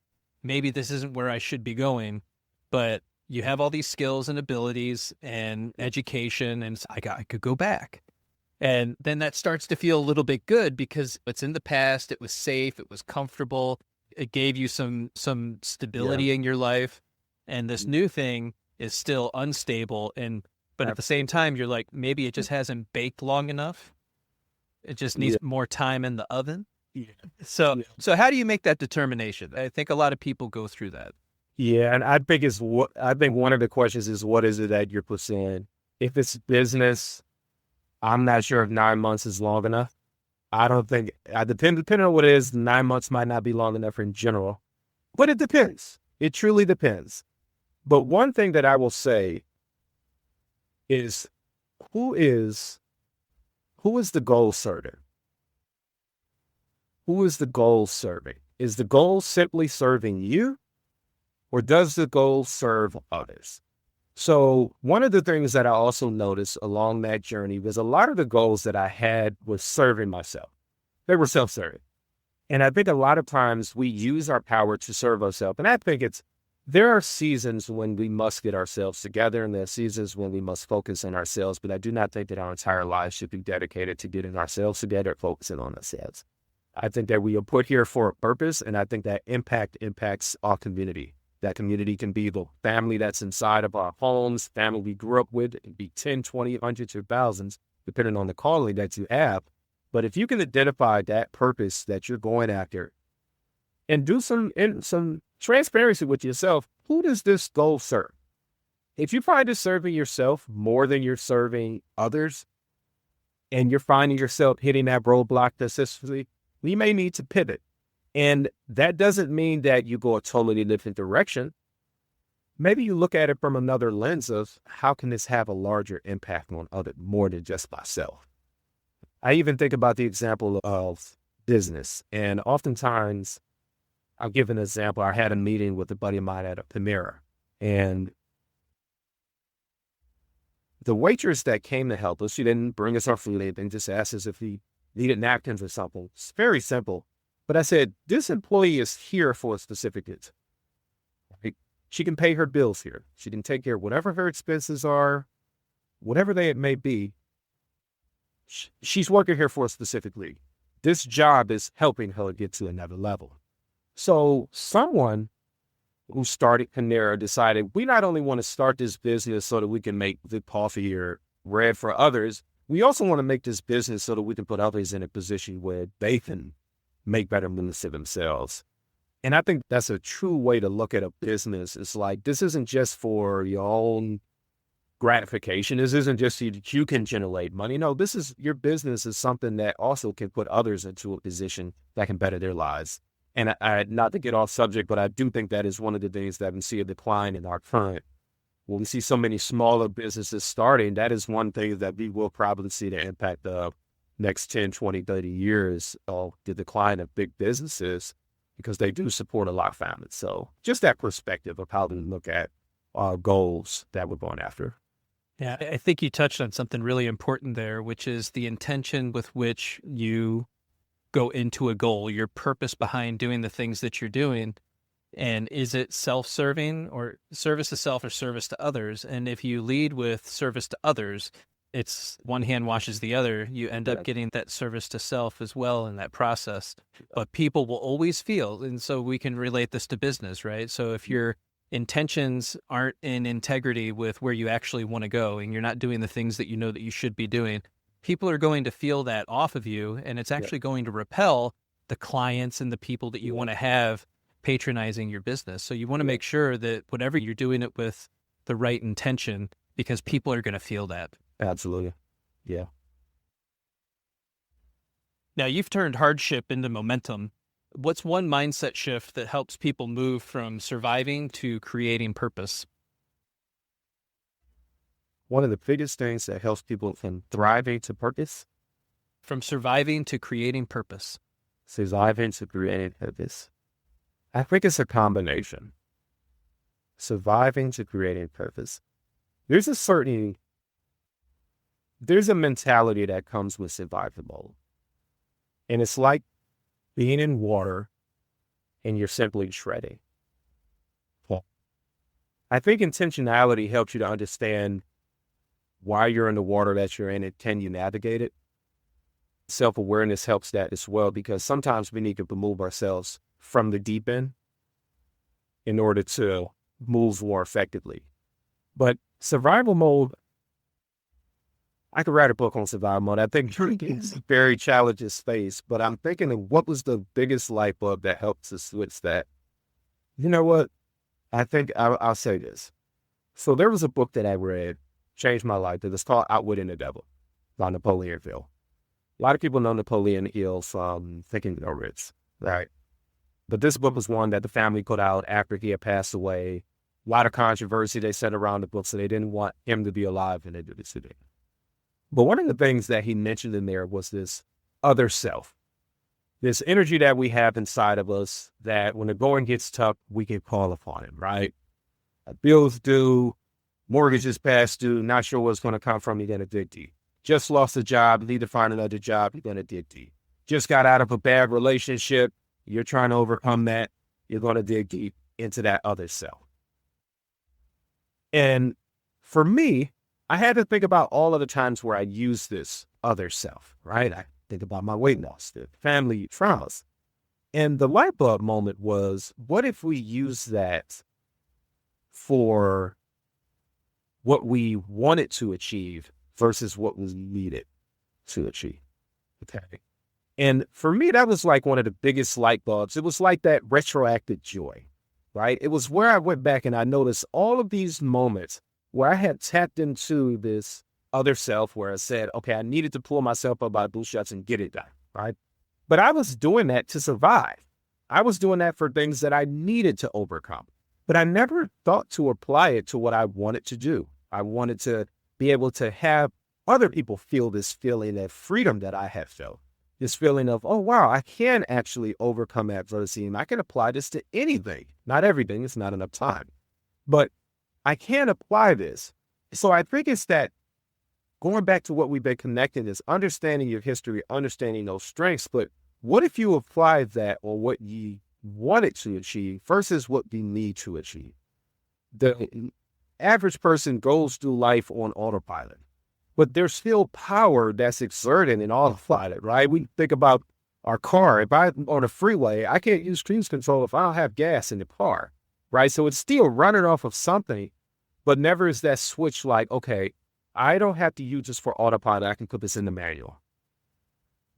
maybe this isn't where I should be going, but you have all these skills and abilities and education and I could go back. And then that starts to feel a little bit good because it's in the past, it was safe, it was comfortable, it gave you some stability in your life. And this new thing is still unstable. But at the same time, you're like, maybe it just hasn't baked long enough. It just needs more time in the oven. Yeah. So how do you make that determination? I think a lot of people go through that. Yeah, and I think one of the questions is, what is it that you're pursuing? If it's business, I'm not sure if 9 months is long enough. I don't think, depending on what it is, 9 months might not be long enough in general, but it depends. It truly depends. But one thing that I will say is, who is the goal serving? Who is the goal serving? Is the goal simply serving you, or does the goal serve others? So one of the things that I also noticed along that journey was a lot of the goals that I had was serving myself. They were self-serving. And I think a lot of times we use our power to serve ourselves. And I think there are seasons when we must get ourselves together, and there are seasons when we must focus on ourselves. But I do not think that our entire lives should be dedicated to getting ourselves together, focusing on ourselves. I think that we are put here for a purpose, and I think that impacts our community. That community can be the family that's inside of our homes, family we grew up with. It can be 10, 20, hundreds, or thousands, depending on the calling that you have. But if you can identify that purpose that you're going after and do some transparency with yourself, who does this goal serve? If you find it serving yourself more than you're serving others, and you're finding yourself hitting that roadblock consistently, we may need to pivot. And that doesn't mean that you go a totally different direction. Maybe you look at it from another lens of, how can this have a larger impact on others more than just myself? I even think about the example of business. And oftentimes, I'll give an example. I had a meeting with a buddy of mine at a Panera, and the waitress that came to help us, she didn't bring us our food, anything, just asked us if we needed napkins or something. It's very simple. But I said, this employee is here for a specific reason. Right? She can pay her bills here. She can take care of whatever her expenses are, whatever they may be. She's working here for a specific reason. This job is helping her get to another level. So someone who started Panera decided, we not only want to start this business so that we can make the coffee or bread for others, we also want to make this business so that we can put others in a position where they can make better moves to themselves. And I think that's a true way to look at a business. It's like, this isn't just for your own gratification. This isn't just so you can generate money. No, this is, your business is something that also can put others into a position that can better their lives. And not to get off subject, but I do think that is one of the things that we see a decline in our current. When we see so many smaller businesses starting, that is one thing that we will probably see the impact of next 10, 20, 30 years of the decline of big businesses, because they do support a lot of families. So just that perspective of how to look at our goals that we're going after. Yeah, I think you touched on something really important there, which is the intention with which you go into a goal, your purpose behind doing the things that you're doing. And is it self-serving or service to self or service to others? And if you lead with service to others, it's one hand washes the other. You end up getting that service to self as well in that process. But people will always feel, and so we can relate this to business, right? So if your intentions aren't in integrity with where you actually want to go, and you're not doing the things that you know that you should be doing, people are going to feel that off of you, and it's actually going to repel the clients and the people that you want to have patronizing your business. So you want to make sure that whatever you're doing it with the right intention, because people are going to feel that. Absolutely. Yeah. Now, you've turned hardship into momentum. What's one mindset shift that helps people move from surviving to creating purpose? One of the biggest things that helps people from thriving to purpose. From surviving to creating purpose. Surviving to creating purpose. I think it's a combination. Surviving to creating purpose. There's a mentality that comes with survival mode. And it's like being in water and you're simply treading. I think intentionality helps you to understand why you're in the water that you're in and can you navigate it. Self-awareness helps that as well, because sometimes we need to remove ourselves from the deep end in order to move more effectively. But survival mode, I could write a book on survival mode. I think it's a very challenging space, but I'm thinking of what was the biggest light bulb that helped to switch that. You know what? I think I'll say this. So there was a book that I read, changed my life. It was called Outwitting the Devil by Napoleon Hill. A lot of people know Napoleon Hill from Think and Grow Rich, right? But this book was one that the family put out after he had passed away. A lot of controversy they said around the book, so they didn't want him to be alive, and they did it today. But one of the things that he mentioned in there was this other self, this energy that we have inside of us that when the going gets tough, we can call upon it, right? Bills due, mortgages past due, not sure what's going to come from, you're going to dig deep. Just lost a job, need to find another job, you're going to dig deep. Just got out of a bad relationship, you're trying to overcome that, you're going to dig deep into that other self. And for me, I had to think about all of the times where I used this other self, right? I think about my weight loss, the family traumas. And the light bulb moment was, what if we use that for what we wanted to achieve versus what was needed to achieve? Okay. And for me, that was like one of the biggest light bulbs. It was like that retroactive joy, right? It was where I went back and I noticed all of these moments where I had tapped into this other self where I said, okay, I needed to pull myself up by the bootstraps and get it done, right? But I was doing that to survive. I was doing that for things that I needed to overcome. But I never thought to apply it to what I wanted to do. I wanted to be able to have other people feel this feeling of freedom that I have felt. This feeling of, oh, wow, I can actually overcome adversity and I can apply this to anything. Not everything, it's not enough time. But I can apply this. So I think it's that going back to what we've been connecting is understanding your history, understanding those strengths. But what if you apply that or what you wanted to achieve versus what you need to achieve? The average person goes through life on autopilot, but there's still power that's exerted in autopilot, right? We think about our car. If I'm on a freeway, I can't use cruise control if I don't have gas in the car, right? So it's still running off of something, but never is that switch like, okay, I don't have to use this for autopilot. I can put this in the manual.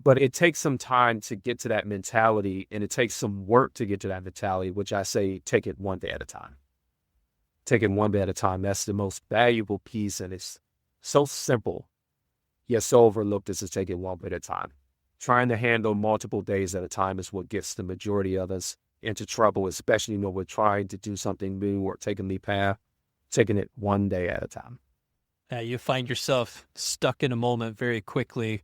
But it takes some time to get to that mentality, and it takes some work to get to that mentality, which I say take it one day at a time. Take it one day at a time. That's the most valuable piece, and it's so simple, yet so overlooked, is to take it one day at a time. Trying to handle multiple days at a time is what gets the majority of us into trouble, especially when we're trying to do something new or taking the path, taking it one day at a time. You find yourself stuck in a moment very quickly,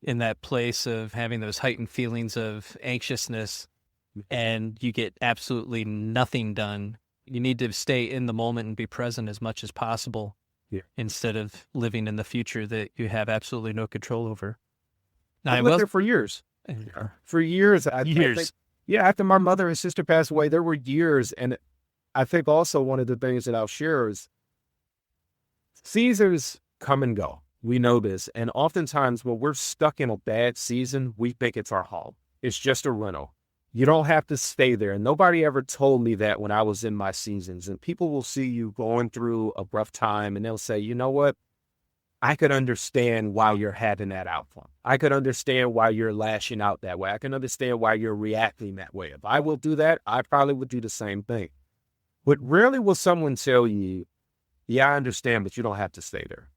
in that place of having those heightened feelings of anxiousness, and you get absolutely nothing done. You need to stay in the moment and be present as much as possible, instead of living in the future that you have absolutely no control over. Now, I lived there for years. For years. Years. After my mother and sister passed away, there were years. And I think also one of the things that I'll share is seasons come and go. We know this. And oftentimes when we're stuck in a bad season, we think it's our home. It's just a rental. You don't have to stay there. And nobody ever told me that when I was in my seasons. And people will see you going through a rough time and they'll say, you know what? I could understand why you're having that outcome. I could understand why you're lashing out that way. I can understand why you're reacting that way. If I will do that, I probably would do the same thing. But rarely will someone tell you, yeah, I understand, but you don't have to stay there.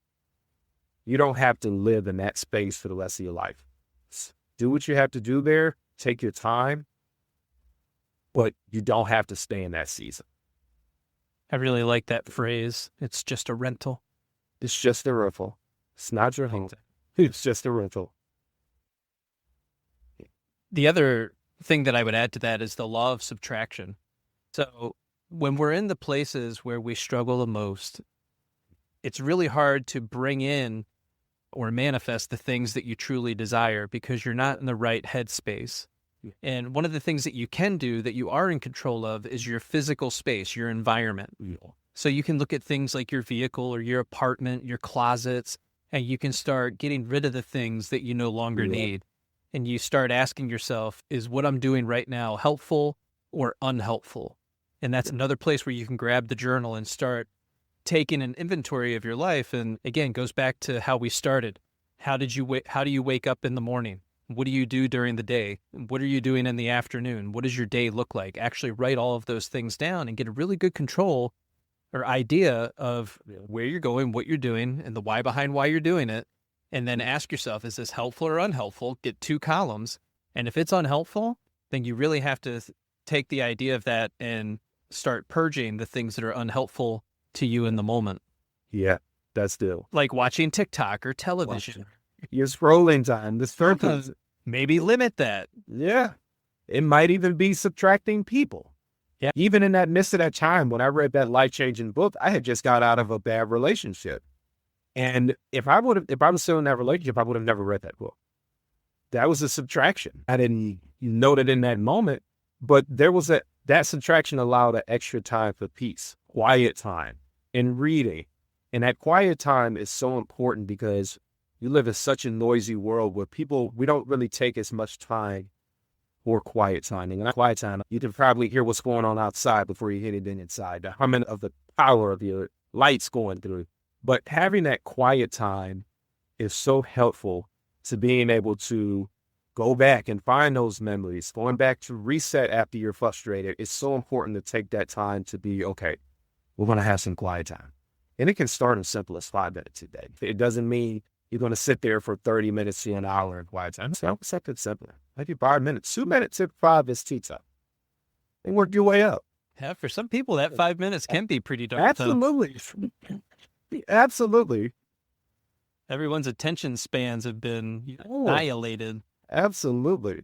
You don't have to live in that space for the rest of your life. Do what you have to do there. Take your time. But you don't have to stay in that season. I really like that phrase. It's just a rental. It's just a rental. It's not your home. It's just a rental. The other thing that I would add to that is the law of subtraction. So when we're in the places where we struggle the most, it's really hard to bring in or manifest the things that you truly desire because you're not in the right headspace. And one of the things that you can do that you are in control of is your physical space, your environment. So you can look at things like your vehicle or your apartment, your closets, and you can start getting rid of the things that you no longer need. And you start asking yourself, is what I'm doing right now helpful or unhelpful? And that's another place where you can grab the journal and start taking an inventory of your life. And again, goes back to how we started. How do you wake up in the morning? What do you do during the day? What are you doing in the afternoon? What does your day look like? Actually write all of those things down and get a really good control or idea of where you're going, what you're doing, and the why behind why you're doing it. And then ask yourself, is this helpful or unhelpful? Get 2 columns. And if it's unhelpful, then you really have to take the idea of that and start purging the things that are unhelpful to you in the moment. Yeah, that's still. Like watching TikTok or television. Your scrolling time. This purpose. Maybe limit that. Yeah. It might even be subtracting people. Yeah. Even in that midst of that time when I read that life-changing book, I had just got out of a bad relationship. And if I was still in that relationship, I would have never read that book. That was a subtraction. I didn't note it in that moment, but that subtraction allowed an extra time for peace, quiet time, and reading. And that quiet time is so important because you live in such a noisy world where we don't really take as much time for quiet time. And in quiet time, you can probably hear what's going on outside before you hit it inside, the humming of the power of your lights going through. But having that quiet time is so helpful to being able to go back and find those memories, going back to reset after you're frustrated. It's so important to take that time to be, okay, we're going to have some quiet time. And it can start as simple as 5 minutes a day. It doesn't mean you're going to sit there for 30 minutes to an hour in quiet time. So something simpler. Maybe 5 minutes, 2 minutes at 5 is tea time. And work your way up. Yeah, for some people, that 5 minutes can be pretty dark. Absolutely. Absolutely. Everyone's attention spans have been annihilated. Absolutely.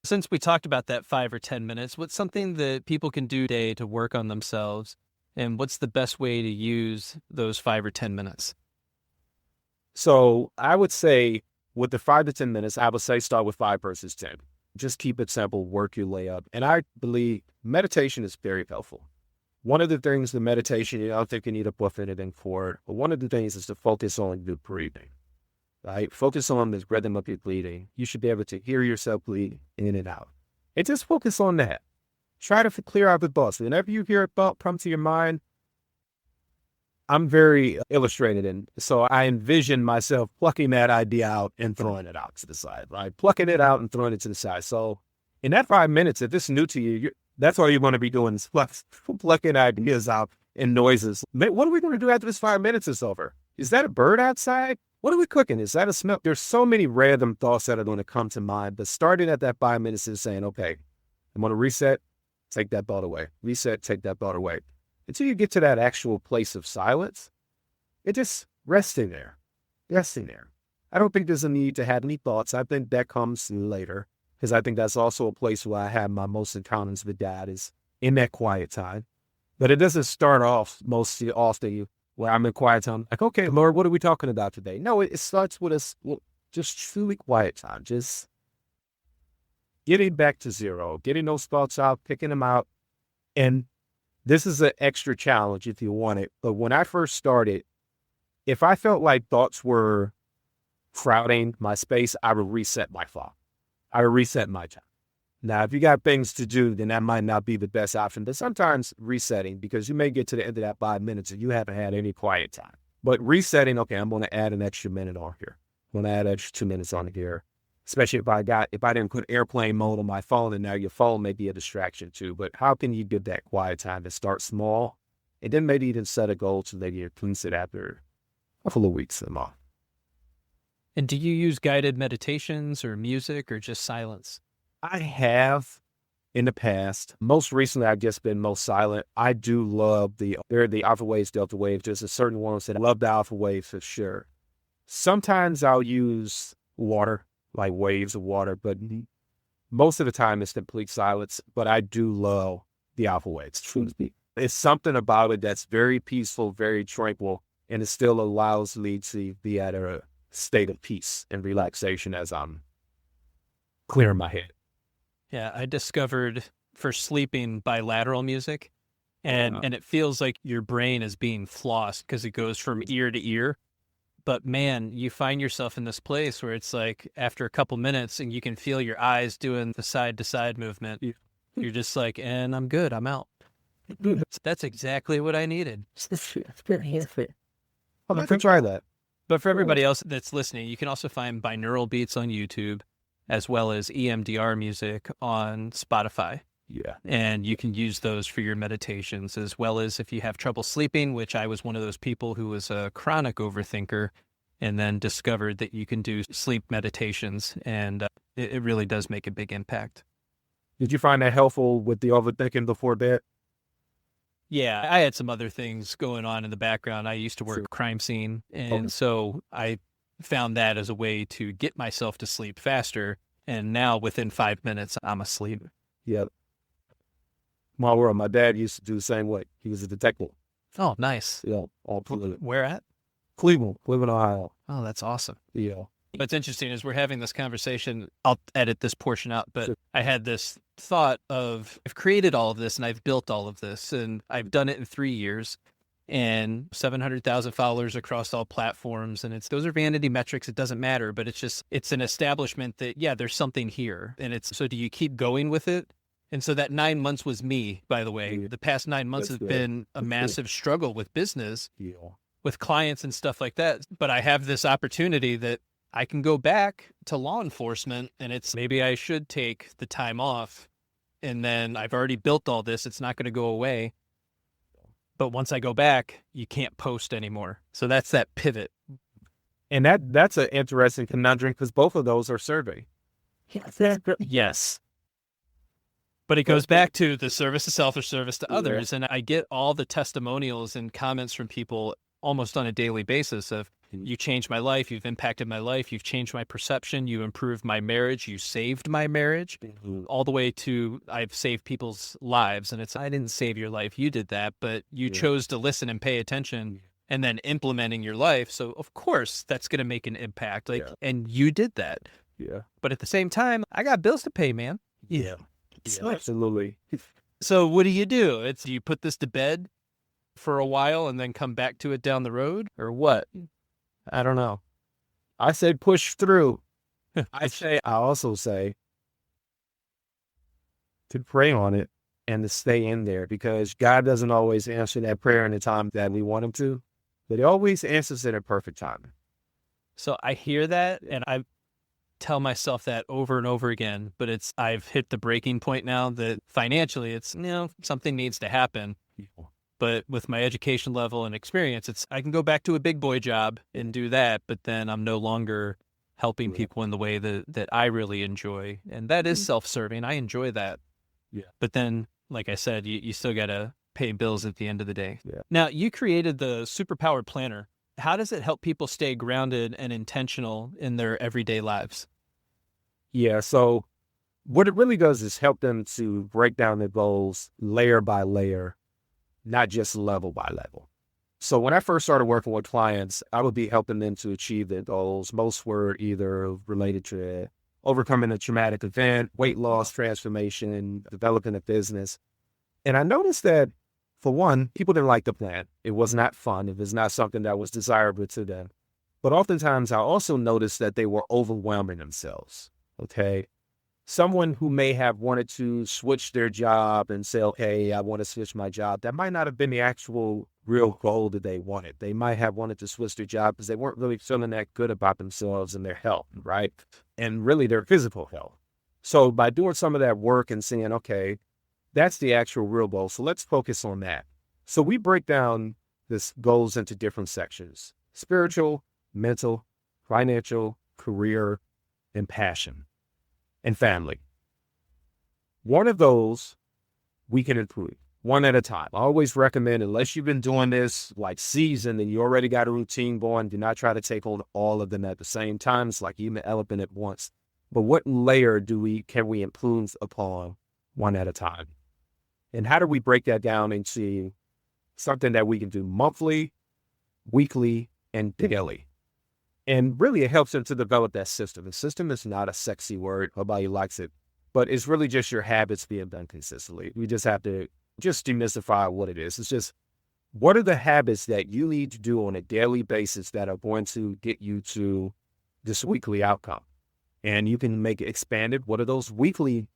Since we talked about that 5 or 10 minutes, what's something that people can do today to work on themselves? And what's the best way to use those 5 or 10 minutes? So I would say with the 5 to 10 minutes, I would say start with 5 versus 10. Just keep it simple, work your way up. And I believe meditation is very helpful. One of the things the meditation, I don't think you need a book or anything for it, but one of the things is to focus on your breathing, right? Focus on the rhythm of your breathing. You should be able to hear yourself breathe in and out. And just focus on that. Try to clear out the thoughts. Whenever you hear a thought come to your mind, I'm very illustrated, and so I envision myself plucking that idea out and throwing it out to the side, right? Plucking it out and throwing it to the side. So in that 5 minutes, if it's new to you, that's all you're going to be doing is plucking ideas out and noises. What are we going to do after this 5 minutes is over? Is that a bird outside? What are we cooking? Is that a smell? There's so many random thoughts that are going to come to mind, but starting at that 5 minutes is saying, okay, I'm going to reset, take that thought away. Reset, take that thought away. Until you get to that actual place of silence, it just resting there. I don't think there's a need to have any thoughts. I think that comes later, because I think that's also a place where I have my most encounters with God is in that quiet time. But it doesn't start off most often where I'm in quiet time, like, okay, Lord, what are we talking about today? No, it starts with us just truly quiet time, just getting back to zero, getting those thoughts out, picking them out. And this is an extra challenge if you want it. But when I first started, if I felt like thoughts were crowding my space, I would reset my thought. I would reset my time. Now, if you got things to do, then that might not be the best option. But sometimes resetting, because you may get to the end of that 5 minutes and you haven't had any quiet time. But resetting, okay, I'm going to add an extra minute on here. I'm going to add extra 2 minutes on here. Especially if I didn't put airplane mode on my phone, and now your phone may be a distraction too. But how can you get that quiet time to start small? And then maybe even set a goal to maybe increase it after a couple of weeks a month. And do you use guided meditations or music or just silence? I have in the past. Most recently, I've just been most silent. I do love there are the alpha waves, delta waves. There's a certain ones that I love the alpha waves for sure. Sometimes I'll use water, like waves of water, but most of the time it's complete silence. But I do love the alpha waves. It's something about it that's very peaceful, very tranquil, and it still allows me to be at a state of peace and relaxation as I'm clearing my head. Yeah, I discovered for sleeping bilateral music, and it feels like your brain is being flossed because it goes from ear to ear. But man, you find yourself in this place where it's like after a couple minutes and you can feel your eyes doing the side to side movement. You're just like, and I'm good, I'm out. That's exactly what I needed. I'm going to try that. But for everybody else that's listening, you can also find binaural beats on YouTube, as well as EMDR music on Spotify. Yeah. And you can use those for your meditations, as well as if you have trouble sleeping, which I was one of those people who was a chronic overthinker and then discovered that you can do sleep meditations, and it really does make a big impact. Did you find that helpful with the overthinking before bed? Yeah, I had some other things going on in the background. I used to work crime scene, and so I found that as a way to get myself to sleep faster. And now within 5 minutes, I'm asleep. Yeah. My world, my dad used to do the same way. He was a detective. Oh, nice. Yeah. Where at? Cleveland, Ohio. Oh, that's awesome. Yeah. What's interesting is we're having this conversation. I'll edit this portion out, but I had this thought of I've created all of this and I've built all of this and I've done it in 3 years and 700,000 followers across all platforms. And those are vanity metrics. It doesn't matter, but it's an establishment that, yeah, there's something here. And so do you keep going with it? And so that 9 months was me, by the way. The past 9 months has been a massive struggle with business, with clients and stuff like that. But I have this opportunity that I can go back to law enforcement, and maybe I should take the time off. And then I've already built all this. It's not going to go away. But once I go back, you can't post anymore. So that's that pivot. And that's an interesting conundrum because both of those are survey. Yes. But it goes back to the service to self or service to others. And I get all the testimonials and comments from people almost on a daily basis of, you changed my life, you've impacted my life, you've changed my perception, you improved my marriage, you saved my marriage, all the way to I've saved people's lives. And I didn't save your life, you did that, but you chose to listen and pay attention and then implementing your life. So of course that's going to make an impact. And you did that. Yeah. But at the same time, I got bills to pay, man. Yeah. Absolutely. So what do? Do you put this to bed for a while and then come back to it down the road, or what? I don't know. I say push through. I also say to pray on it and to stay in there, because God doesn't always answer that prayer in the time that we want him to. but he always answers it at perfect timing. So I hear that, and I tell myself that over and over again, but I've hit the breaking point now that financially something needs to happen. But with my education level and experience, I can go back to a big boy job and do that, but then I'm no longer helping people in the way that I really enjoy. And that is self-serving. I enjoy that. Yeah. But then, like I said, you still got to pay bills at the end of the day. Yeah. Now, you created the Superpower Planner. How does it help people stay grounded and intentional in their everyday lives? Yeah. So what it really does is help them to break down their goals layer by layer, not just level by level. So when I first started working with clients, I would be helping them to achieve their goals. Most were either related to overcoming a traumatic event, weight loss, transformation, developing a business. And I noticed that, for one, people didn't like the plan. It was not fun. It was not something that was desirable to them. But oftentimes I also noticed that they were overwhelming themselves. Okay. Someone who may have wanted to switch their job and say, okay, I want to switch my job. That might not have been the actual real goal that they wanted. They might have wanted to switch their job because they weren't really feeling that good about themselves and their health, right? And really their physical health. So by doing some of that work and saying, okay, that's the actual real goal. So let's focus on that. So we break down this goals into different sections: spiritual, mental, financial, career, and passion, and family. One of those we can improve one at a time. I always recommend, unless you've been doing this like season and you already got a routine going, do not try to take on all of them at the same time. It's like eating an elephant at once. But what layer can we improve upon one at a time? And how do we break that down into something that we can do monthly, weekly, and daily? And really, it helps them to develop that system. And system is not a sexy word. Nobody likes it. But it's really just your habits being done consistently. We just have to just demystify what it is. It's just, what are the habits that you need to do on a daily basis that are going to get you to this weekly outcome? And you can make it expanded. What are those weekly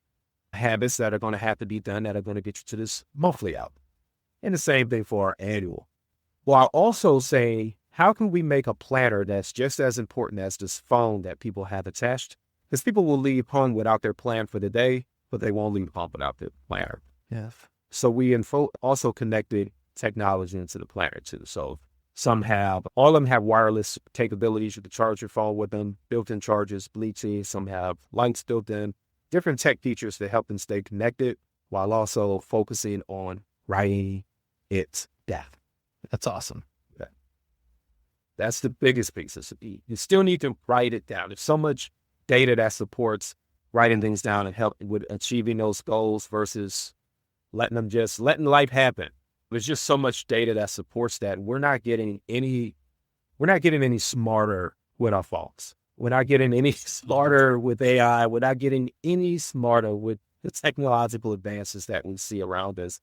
habits that are going to have to be done that are going to get you to this monthly outcome? And the same thing for our annual. Well, I'll also say, how can we make a planner that's just as important as this phone that people have attached? Because people will leave home without their plan for the day, but they won't leave home without their planner. Yes. So we also connected technology into the planner too. So all of them have wireless capabilities. You can charge your phone with them, built-in chargers, Bluetooth. Some have lights built in, different tech features to help them stay connected while also focusing on writing it down. That's awesome. That's the biggest piece. You still need to write it down. There's so much data that supports writing things down and help with achieving those goals versus letting life happen. There's just so much data that supports that. We're not getting any smarter with our phones. We're not getting any smarter with AI. We're not getting any smarter with the technological advances that we see around us.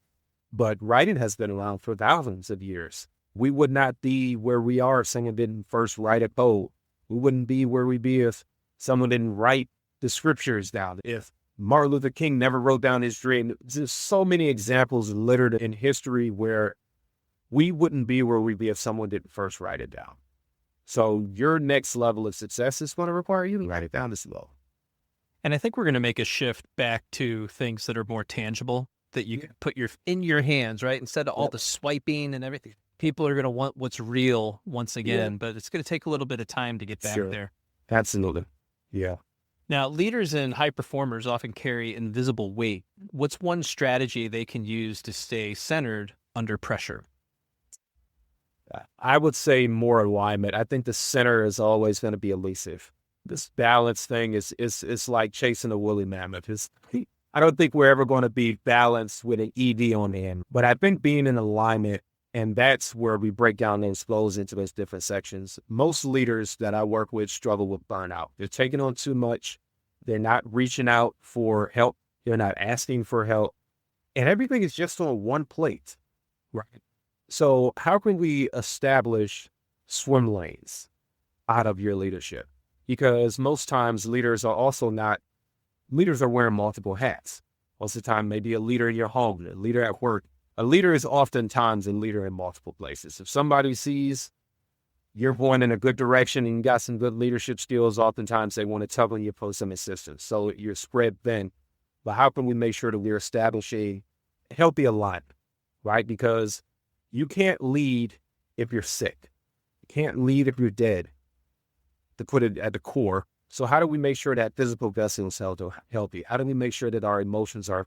But writing has been around for thousands of years. We would not be where we are if someone didn't first write a code. We wouldn't be where we'd be if someone didn't write the scriptures down. If Martin Luther King never wrote down his dream. There's so many examples littered in history where we wouldn't be where we'd be if someone didn't first write it down. So your next level of success is going to require you to write it down as well. And I think we're going to make a shift back to things that are more tangible, that you can put in your hands, right? Instead of all the swiping and everything. People are going to want what's real once again, but it's going to take a little bit of time to get back there. Absolutely. Yeah. Now, leaders and high performers often carry invisible weight. What's one strategy they can use to stay centered under pressure? I would say more alignment. I think the center is always going to be elusive. This balance thing is like chasing a woolly mammoth. I don't think we're ever going to be balanced with an ED on the end, but I think being in alignment, and that's where we break down those goals into those different sections. Most leaders that I work with struggle with burnout. They're taking on too much. They're not reaching out for help. They're not asking for help. And everything is just on one plate. Right. So how can we establish swim lanes out of your leadership? Because most times leaders are wearing multiple hats. Most of the time, maybe a leader in your home, a leader at work. A leader is oftentimes a leader in multiple places. If somebody sees you're going in a good direction and you got some good leadership skills, oftentimes they want to tell you for some assistance. So you're spread thin. But how can we make sure that we're establishing healthy alignment, right? Because you can't lead if you're sick. You can't lead if you're dead, to put it at the core. So how do we make sure that physical vessel is healthy? How do we make sure that our emotions are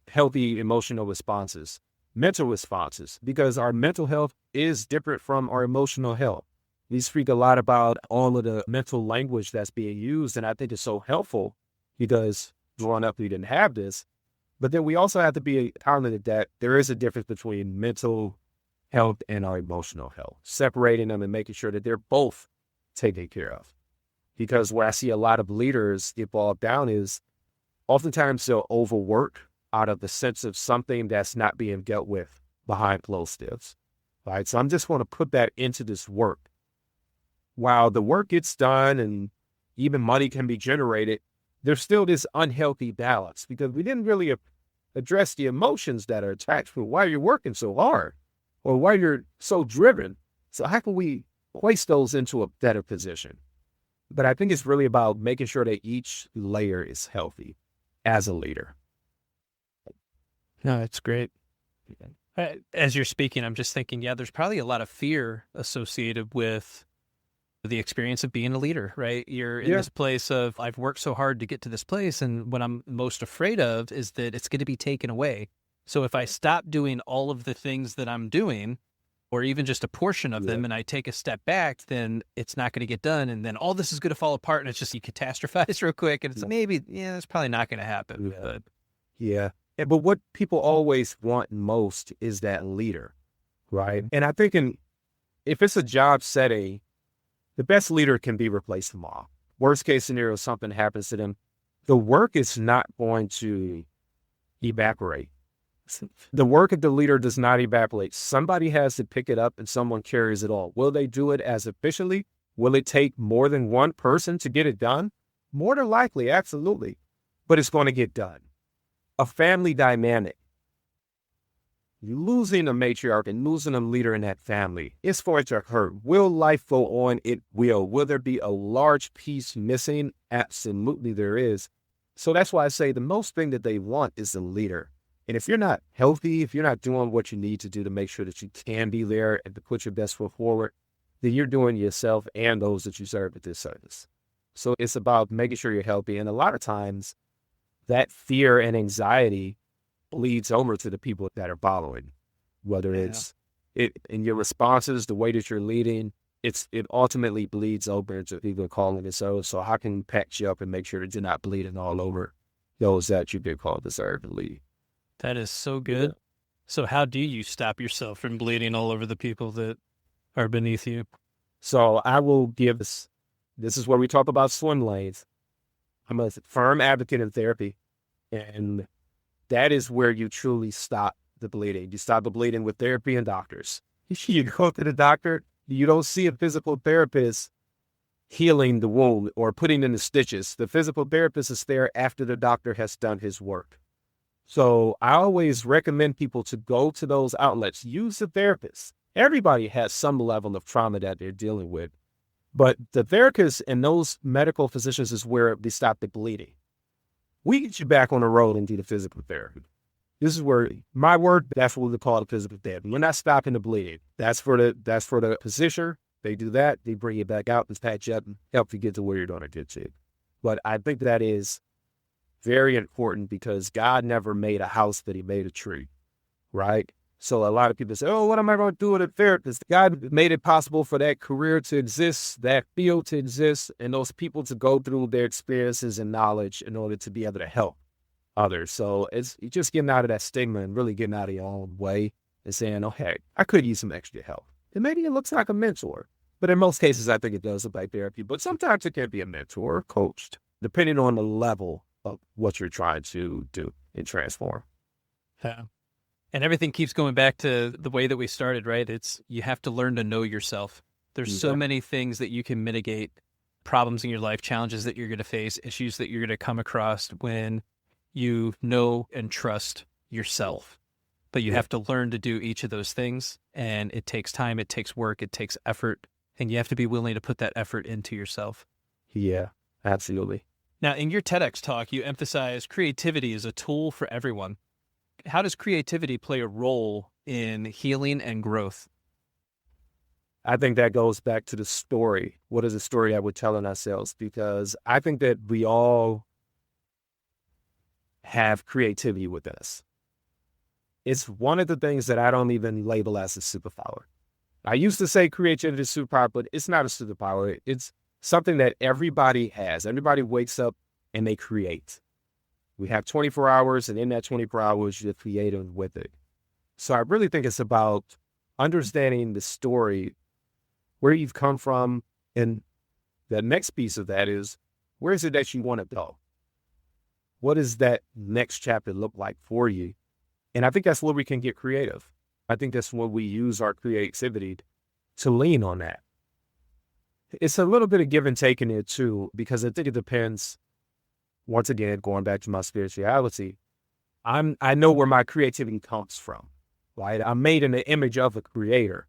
healthy emotional responses, mental responses? Because our mental health is different from our emotional health. We speak a lot about all of the mental language that's being used, and I think it's so helpful because growing up we didn't have this. But then we also have to be cognizant that there is a difference between mental health and our emotional health, separating them and making sure that they're both taken care of. Because where I see a lot of leaders get bogged down is oftentimes they'll overwork out of the sense of something that's not being dealt with behind closed doors. Right? So I'm just going to put that into this work. While the work gets done and even money can be generated, there's still this unhealthy balance because we didn't really address the emotions that are attached to why you're working so hard or why you're so driven. So how can we place those into a better position? But I think it's really about making sure that each layer is healthy as a leader. No, it's great. As you're speaking, I'm just thinking, yeah, there's probably a lot of fear associated with the experience of being a leader, right? You're in this place of, I've worked so hard to get to this place. And what I'm most afraid of is that it's going to be taken away. So if I stop doing all of the things that I'm doing, or even just a portion of them, and I take a step back, then it's not going to get done. And then all this is going to fall apart and it's just, you catastrophize real quick. And it's maybe, it's probably not going to happen. But what people always want most is that leader, right? And I think if it's a job setting, the best leader can be replaced tomorrow. Worst case scenario, something happens to them. The work is not going to evaporate. The work of the leader does not evaporate. Somebody has to pick it up and someone carries it all. Will they do it as efficiently? Will it take more than one person to get it done? More than likely, absolutely. But it's going to get done. A family dynamic. You're losing a matriarch and losing a leader in that family. It's going to hurt. Will life go on? It will. Will there be a large piece missing? Absolutely there is. So that's why I say the most thing that they want is a leader. And if you're not healthy, if you're not doing what you need to do to make sure that you can be there and to put your best foot forward, then you're doing yourself and those that you serve a disservice. So it's about making sure you're healthy. And a lot of times that fear and anxiety bleeds over to the people that are following, whether it's in your responses, the way that you're leading, it ultimately bleeds over to people calling it so. So how can you patch you up and make sure that you're not bleeding all over those that you've been called to serve and lead? That is so good. Yeah. So how do you stop yourself from bleeding all over the people that are beneath you? So I will give this is where we talk about swim lanes. I'm a firm advocate in therapy, and that is where you truly stop the bleeding. You stop the bleeding with therapy and doctors. You go to the doctor, you don't see a physical therapist healing the wound or putting in the stitches. The physical therapist is there after the doctor has done his work. So I always recommend people to go to those outlets, use the therapist. Everybody has some level of trauma that they're dealing with, but the therapist and those medical physicians is where they stop the bleeding. We get you back on the road and do the physical therapy. This is where my word, that's what we call the physical therapy. We're not stopping the bleeding. That's for the physician. They do that. They bring you back out and patch you up and help you get to where you're going to get to. But I think that is very important because God never made a house, but he made a tree, right? So a lot of people say, oh, what am I going to do with a therapist? God made it possible for that career to exist, that field to exist, and those people to go through their experiences and knowledge in order to be able to help others. So it's just getting out of that stigma and really getting out of your own way and saying, oh, hey, I could use some extra help. And maybe it looks like a mentor. But in most cases, I think it does look like therapy. But sometimes it can be a mentor or coached, depending on the level of what you're trying to do and transform. Yeah. And everything keeps going back to the way that we started, right? It's you have to learn to know yourself. There's so many things that you can mitigate, problems in your life, challenges that you're going to face, issues that you're going to come across when you know and trust yourself. But you have to learn to do each of those things. And it takes time, it takes work, it takes effort. And you have to be willing to put that effort into yourself. Yeah, absolutely. Now, in your TEDx talk, you emphasize creativity is a tool for everyone. How does creativity play a role in healing and growth? I think that goes back to the story. What is the story that we're telling ourselves? Because I think that we all have creativity within us. It's one of the things that I don't even label as a superpower. I used to say creativity is a superpower, but it's not a superpower. It's something that everybody has. Everybody wakes up and they create. We have 24 hours, and in that 24 hours, you're creating with it. So I really think it's about understanding the story, where you've come from, and the next piece of that is, where is it that you want to go? What does that next chapter look like for you? And I think that's where we can get creative. I think that's where we use our creativity to lean on that. It's a little bit of give and take in it too, because I think it depends. Once again, going back to my spirituality, I know where my creativity comes from, right? I'm made in the image of a creator.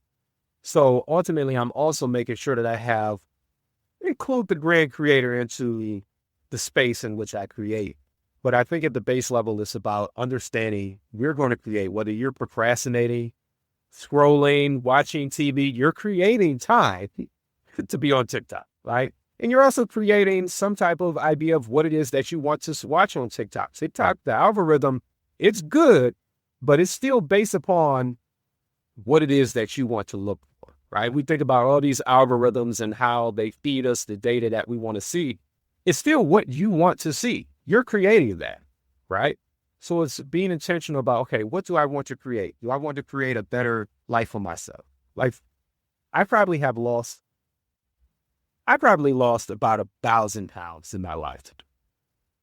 So ultimately, I'm also making sure that I include the grand creator into the space in which I create. But I think at the base level, it's about understanding we're going to create, whether you're procrastinating, scrolling, watching TV, you're creating time to be on TikTok, right? And you're also creating some type of idea of what it is that you want to watch on TikTok. TikTok, the algorithm, it's good, but it's still based upon what it is that you want to look for, right? We think about all these algorithms and how they feed us the data that we want to see. It's still what you want to see. You're creating that, right? So it's being intentional about, okay, what do I want to create? Do I want to create a better life for myself? Like, I probably lost about 1,000 pounds in my life.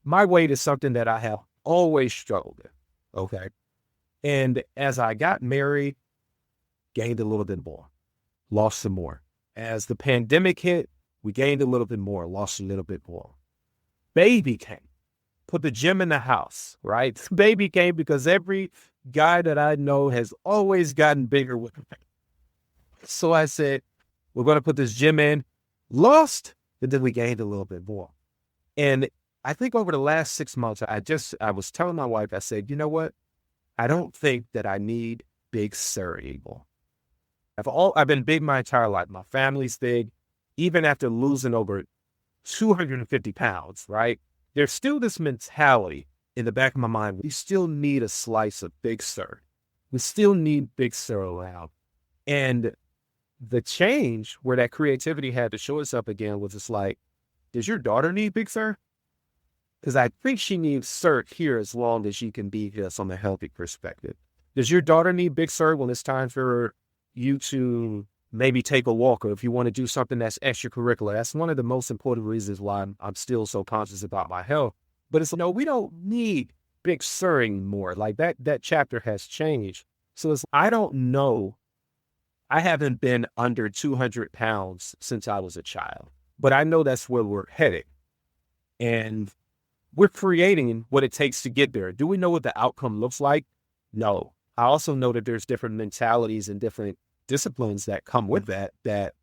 My weight is something that I have always struggled with, okay? And as I got married, gained a little bit more, lost some more. As the pandemic hit, we gained a little bit more, lost a little bit more. Baby came, put the gym in the house, right? Baby came because every guy that I know has always gotten bigger with me. So I said, we're going to put this gym in. Lost, and then we gained a little bit more. And I think over the last 6 months, I was telling my wife, I said, you know what? I don't think that I need big sir anymore. I've been big my entire life. My family's big. Even after losing over 250 pounds, right? There's still this mentality in the back of my mind. We still need a slice of big sir. We still need big sir around. And the change where that creativity had to show itself again was just like, does your daughter need big sir? Because I think she needs sir here as long as she can be here from a healthy perspective. Does your daughter need big sir when it's time for you to maybe take a walk, or if you want to do something that's extracurricular? That's one of the most important reasons why I'm still so conscious about my health. But it's, no, we don't need big sir anymore. Like that chapter has changed. So I don't know. I haven't been under 200 pounds since I was a child, but I know that's where we're headed. And we're creating what it takes to get there. Do we know what the outcome looks like? No. I also know that there's different mentalities and different disciplines that come with that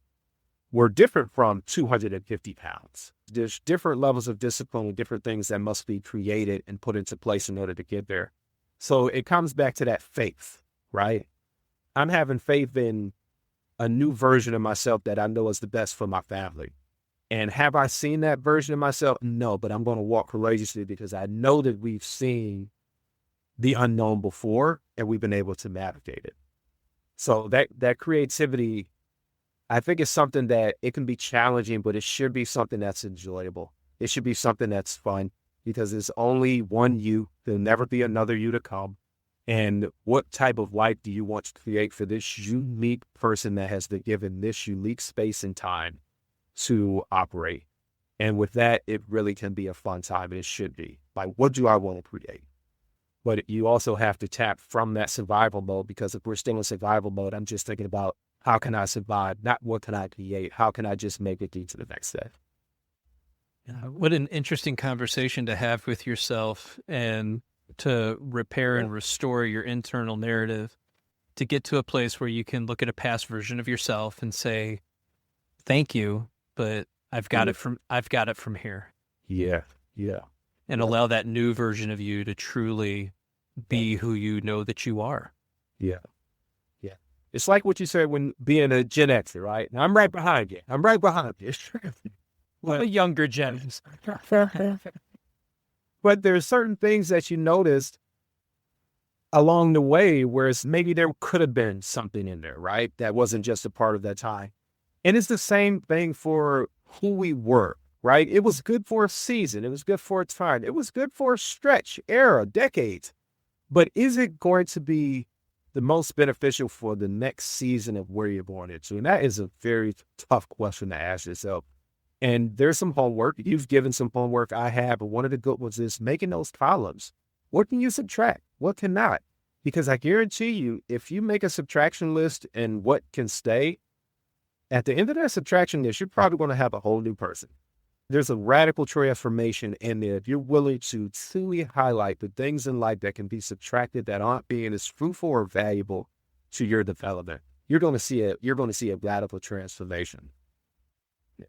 were different from 250 pounds. There's different levels of discipline and different things that must be created and put into place in order to get there. So it comes back to that faith, right? I'm having faith in a new version of myself that I know is the best for my family. And have I seen that version of myself? No, but I'm going to walk courageously because I know that we've seen the unknown before and we've been able to navigate it. So that creativity, I think, is something that it can be challenging, but it should be something that's enjoyable. It should be something that's fun because there's only one you. There'll never be another you to come. And what type of life do you want to create for this unique person that has been given this unique space and time to operate? And with that, it really can be a fun time, and it should be. Like, what do I want to create? But you also have to tap from that survival mode, because if we're still in survival mode, I'm just thinking about how can I survive, not what can I create? How can I just make it to the next step? What an interesting conversation to have with yourself, and to repair and restore your internal narrative, to get to a place where you can look at a past version of yourself and say, thank you, but I've got it from here. Yeah. Yeah. And allow that new version of you to truly be who you know that you are. Yeah. Yeah. It's like what you said when being a Gen Xer, right? Now, I'm right behind you. I'm right behind you. A younger Gen. But there's certain things that you noticed along the way where maybe there could have been something in there, right? That wasn't just a part of that time. And it's the same thing for who we were, right? It was good for a season. It was good for a time. It was good for a stretch, era, decades. But is it going to be the most beneficial for the next season of where you're born into? And that is a very tough question to ask yourself. And there's some homework. You've given some homework. I have. But one of the good ones is making those columns. What can you subtract? What cannot? Because I guarantee you, if you make a subtraction list and what can stay, at the end of that subtraction list, you're probably going to have a whole new person. There's a radical transformation in there. If you're willing to truly highlight the things in life that can be subtracted that aren't being as fruitful or valuable to your development, you're going to see a radical transformation. Yeah.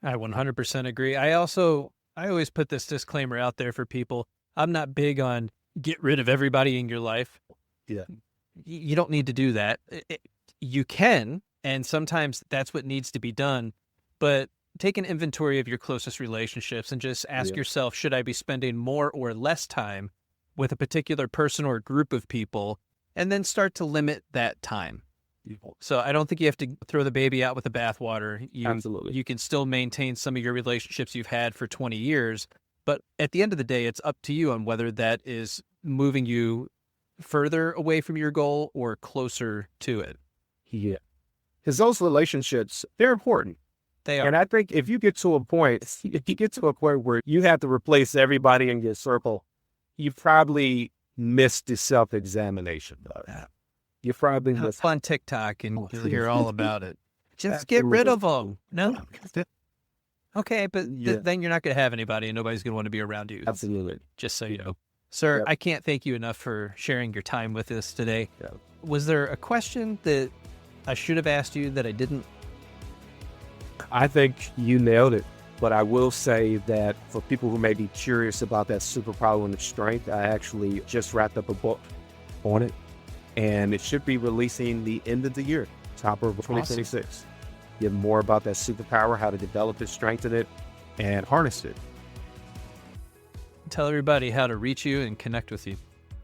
I 100% agree. I always put this disclaimer out there for people. I'm not big on get rid of everybody in your life. Yeah. You don't need to do that. You can, and sometimes that's what needs to be done. But take an inventory of your closest relationships and just ask yourself, should I be spending more or less time with a particular person or group of people? And then start to limit that time. So I don't think you have to throw the baby out with the bathwater. Absolutely. You can still maintain some of your relationships you've had for 20 years. But at the end of the day, it's up to you on whether that is moving you further away from your goal or closer to it. Yeah. Because those relationships, they're important. They are. And I think if you get to a point where you have to replace everybody in your circle, you probably missed the self-examination of that. You probably missed on TikTok and you'll hear all about it. Just get rid of them. No. Okay, but then you're not going to have anybody and nobody's going to want to be around you. Absolutely. Just so you know. Sir, I can't thank you enough for sharing your time with us today. Yep. Was there a question that I should have asked you that I didn't? I think you nailed it. But I will say that for people who may be curious about that superpower and the strength, I actually just wrapped up a book on it. And it should be releasing the end of the year, top of 2026. Awesome. Give more about that superpower, how to develop it, strengthen it, and harness it. Tell everybody how to reach you and connect with you.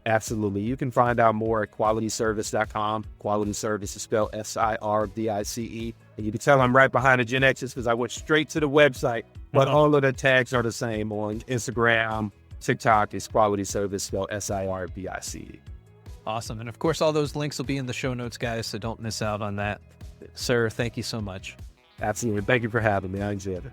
Absolutely. You can find out more at qualityservice.com. Quality Service is spelled SIRVICE. And you can tell I'm right behind the Gen X's because I went straight to the website. But all of the tags are the same on Instagram, TikTok. It's Quality Service spelled SIRVICE. Awesome. And of course, all those links will be in the show notes, guys, so don't miss out on that. Sir, thank you so much. Absolutely. Thank you for having me. I enjoyed it.